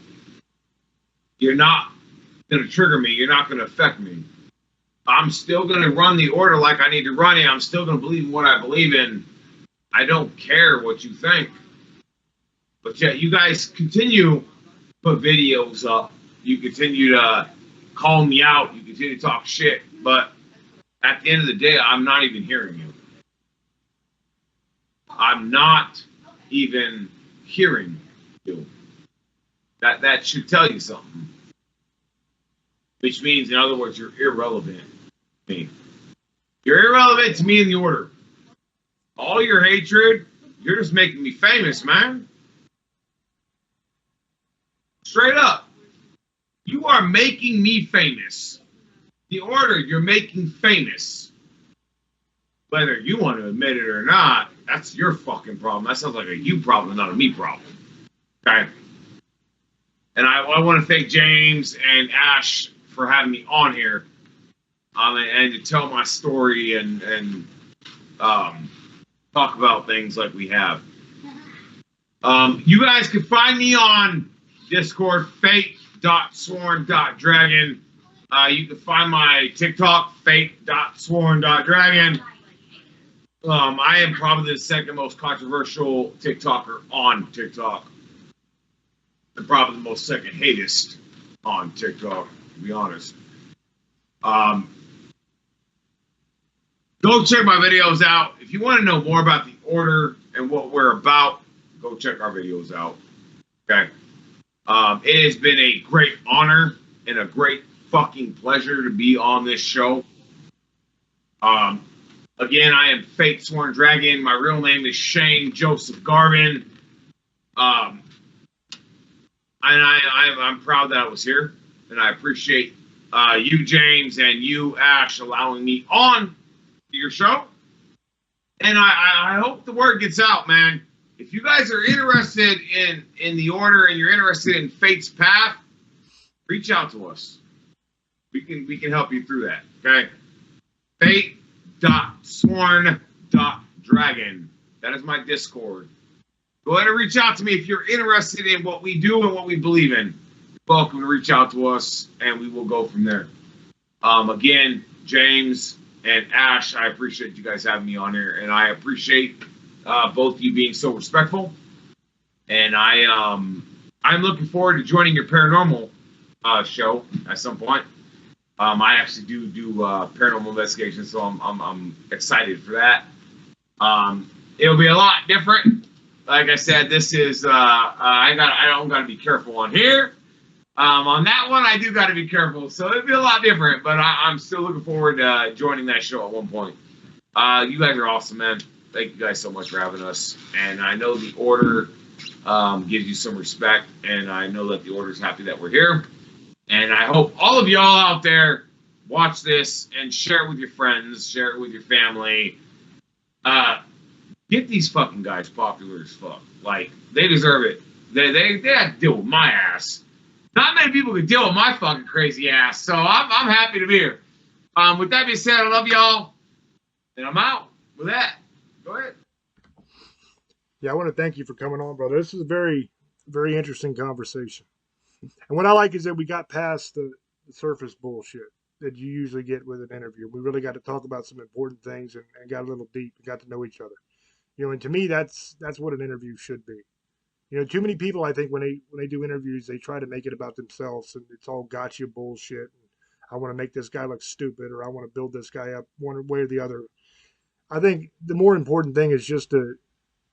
You're not gonna trigger me. You're not gonna affect me. I'm still gonna run the order like I need to run it. I'm still gonna believe in what I believe in. I don't care what you think. But yeah, you guys continue to put videos up. You continue to call me out. You continue to talk shit. But at the end of the day, I'm not even hearing you. I'm not even hearing you. That should tell you something. Which means, in other words, you're irrelevant to me. You're irrelevant to me in the order. All your hatred, you're just making me famous, man. Straight up. You are making me famous. The order, you're making famous. Whether you want to admit it or not, that's your fucking problem. That sounds like a you problem, not a me problem. Okay? And I want to thank James and Ash for having me on here. And to tell my story and talk about things like we have. You guys can find me on Discord, fate.sworn.dragon. You can find my TikTok, fate.sworn.dragon. I am probably the second most controversial TikToker on TikTok. And probably the most second hatest on TikTok, to be honest. Go check my videos out. If you want to know more about the order and what we're about, go check our videos out. Okay. It has been a great honor and a great fucking pleasure to be on this show. Again, I am Fate Sworn Dragon. My real name is Shane Joseph Garvin. And I'm proud that I was here. And I appreciate you, James, and you, Ash, allowing me on your show. And I hope the word gets out, man. If you guys are interested in the order and you're interested in Fate's path, reach out to us. We can help you through that. Okay? Fate.sworn.dragon. That is my Discord. Go ahead and reach out to me if you're interested in what we do and what we believe in. You're welcome to reach out to us and we will go from there. Again, James and Ash, I appreciate you guys having me on here, and I appreciate both of you being so respectful. And I'm looking forward to joining your paranormal show at some point. I actually do paranormal investigations, so I'm excited for that. It'll be a lot different. Like I said, this is I don't got to be careful on here. On that one, I do got to be careful, so it'll be a lot different. But I'm still looking forward to joining that show at one point. You guys are awesome, man. Thank you guys so much for having us. And I know the order gives you some respect, and I know that the order's happy that we're here. And I hope all of y'all out there watch this and share it with your friends, share it with your family. Get these fucking guys popular as fuck. Like, they deserve it. They had to deal with my ass. Not many people can deal with my fucking crazy ass, so I'm happy to be here. With that being said, I love y'all, and I'm out. With that, go ahead. Yeah, I want to thank you for coming on, brother. This is a very, very interesting conversation. And what I like is that we got past the surface bullshit that you usually get with an interview. We really got to talk about some important things and got a little deep and got to know each other. You know, and to me, that's what an interview should be. You know, too many people, I think, when they do interviews, they try to make it about themselves, and it's all gotcha bullshit. And I want to make this guy look stupid, or I want to build this guy up one way or the other. I think the more important thing is just to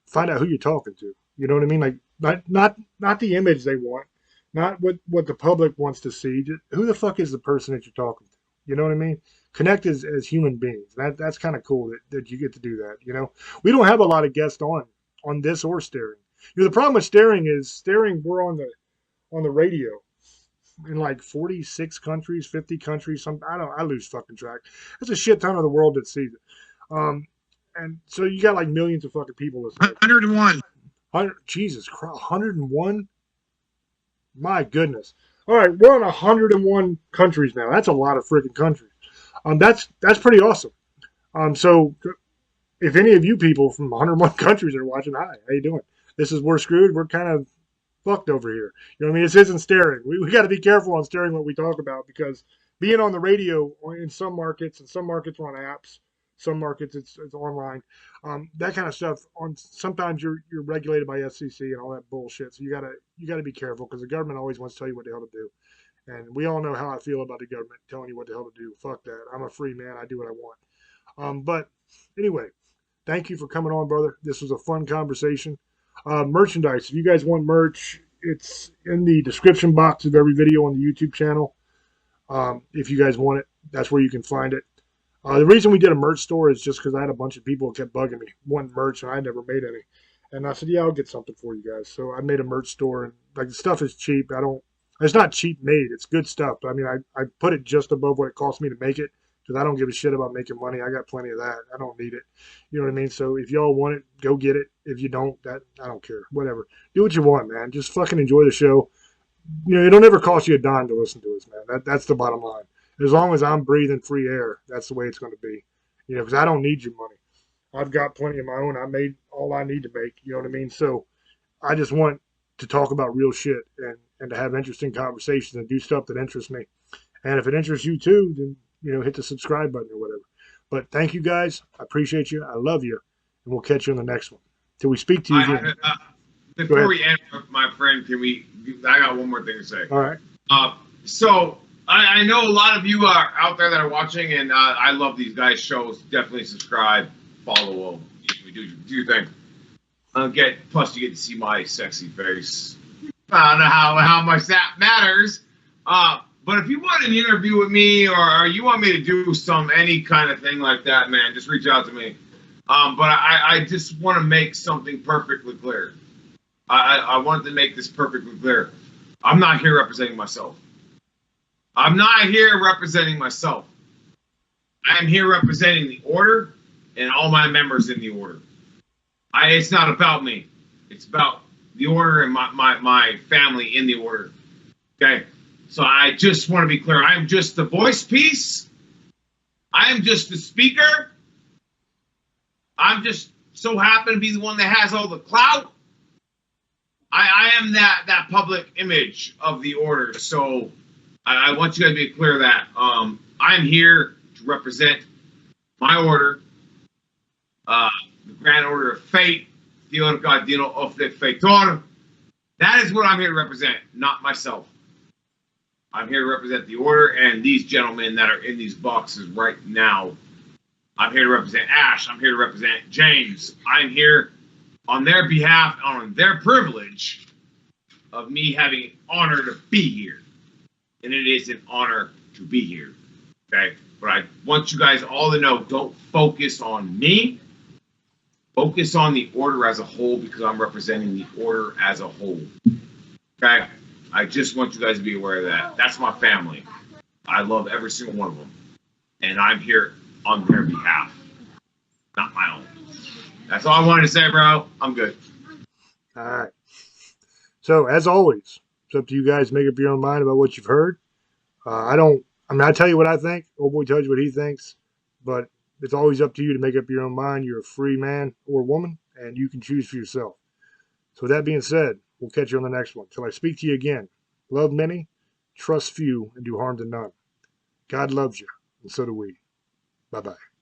find out who you're talking to. You know what I mean? Like not the image they want, not what the public wants to see. Just who the fuck is the person that you're talking to? You know what I mean? Connect as human beings. That's kind of cool that you get to do that. You know, we don't have a lot of guests on this or Staring. You know, the problem with Staring is we're on the radio in like 46 countries, 50 countries. I lose fucking track. There's a shit ton of the world that sees it. And so you got like millions of fucking people listening. 101. Jesus Christ, 101? My goodness. All right, we're on 101 countries now. That's a lot of freaking countries. That's pretty awesome. So if any of you people from 101 countries are watching, hi, how you doing? This is We're Screwed. We're kind of fucked over here. You know what I mean? This isn't Staring. We got to be careful on Staring what we talk about, because being on the radio in some markets, and some markets are on apps, some markets it's online, that kind of stuff. Sometimes you're regulated by FCC and all that bullshit. So you gotta be careful, because the government always wants to tell you what the hell to do. And we all know how I feel about the government telling you what the hell to do. Fuck that. I'm a free man. I do what I want. But anyway, thank you for coming on, brother. This was a fun conversation. Merchandise. If you guys want merch, it's in the description box of every video on the YouTube channel. If you guys want it, that's where you can find it. The reason we did a merch store is just because I had a bunch of people that kept bugging me wanting merch, and I never made any. And I said, yeah, I'll get something for you guys. So I made a merch store, and like the stuff is cheap. It's not cheap made. It's good stuff. But I mean, I put it just above what it cost me to make it, because I don't give a shit about making money. I got plenty of that. I don't need it. You know what I mean? So if y'all want it, go get it. If you don't, I don't care. Whatever. Do what you want, man. Just fucking enjoy the show. You know, it'll never cost you a dime to listen to us, man. That's the bottom line. As long as I'm breathing free air, that's the way it's going to be. You know, because I don't need your money. I've got plenty of my own. I made all I need to make. You know what I mean? So I just want to talk about real shit and to have interesting conversations and do stuff that interests me. And if it interests you too, then, you know, hit the subscribe button or whatever. But thank you guys. I appreciate you. I love you. And we'll catch you on the next one. Till we speak to you again. Before we end, my friend, I got one more thing to say. All right. So I know a lot of you are out there that are watching, and I love these guys' shows. Definitely subscribe, follow them. Do your thing. Plus, you get to see my sexy face. I don't know how much that matters. But if you want an interview with me, or you want me to do any kind of thing like that, man, just reach out to me. But I just want to make something perfectly clear. I want to make this perfectly clear. I'm not here representing myself. I'm not here representing myself. I am here representing the order and all my members in the order. It's not about me. It's about the order and my family in the order. Okay? So I just want to be clear. I'm just the voice piece. I am just the speaker. I'm just so happen to be the one that has all the clout. I am that public image of the order. So I want you guys to be clear that I'm here to represent my order, the Grand Order of Fate, Dios Guardiano of the Fator. That is what I'm here to represent, not myself. I'm here to represent the order and these gentlemen that are in these boxes right now. I'm here to represent Ash. I'm here to represent James. I'm here on their behalf, on their privilege of me having an honor to be here. And it is an honor to be here. Okay? But I want you guys all to know, don't focus on me. Focus on the order as a whole, because I'm representing the order as a whole. Okay? I just want you guys to be aware of that. That's my family. I love every single one of them. And I'm here on their behalf, not my own. That's all I wanted to say, bro. I'm good. All right. So, as always, it's up to you guys to make up your own mind about what you've heard. I tell you what I think. Old boy tells you what he thinks. But it's always up to you to make up your own mind. You're a free man or woman, and you can choose for yourself. So, with that being said, we'll catch you on the next one. Till I speak to you again, love many, trust few, and do harm to none. God loves you, and so do we. Bye-bye.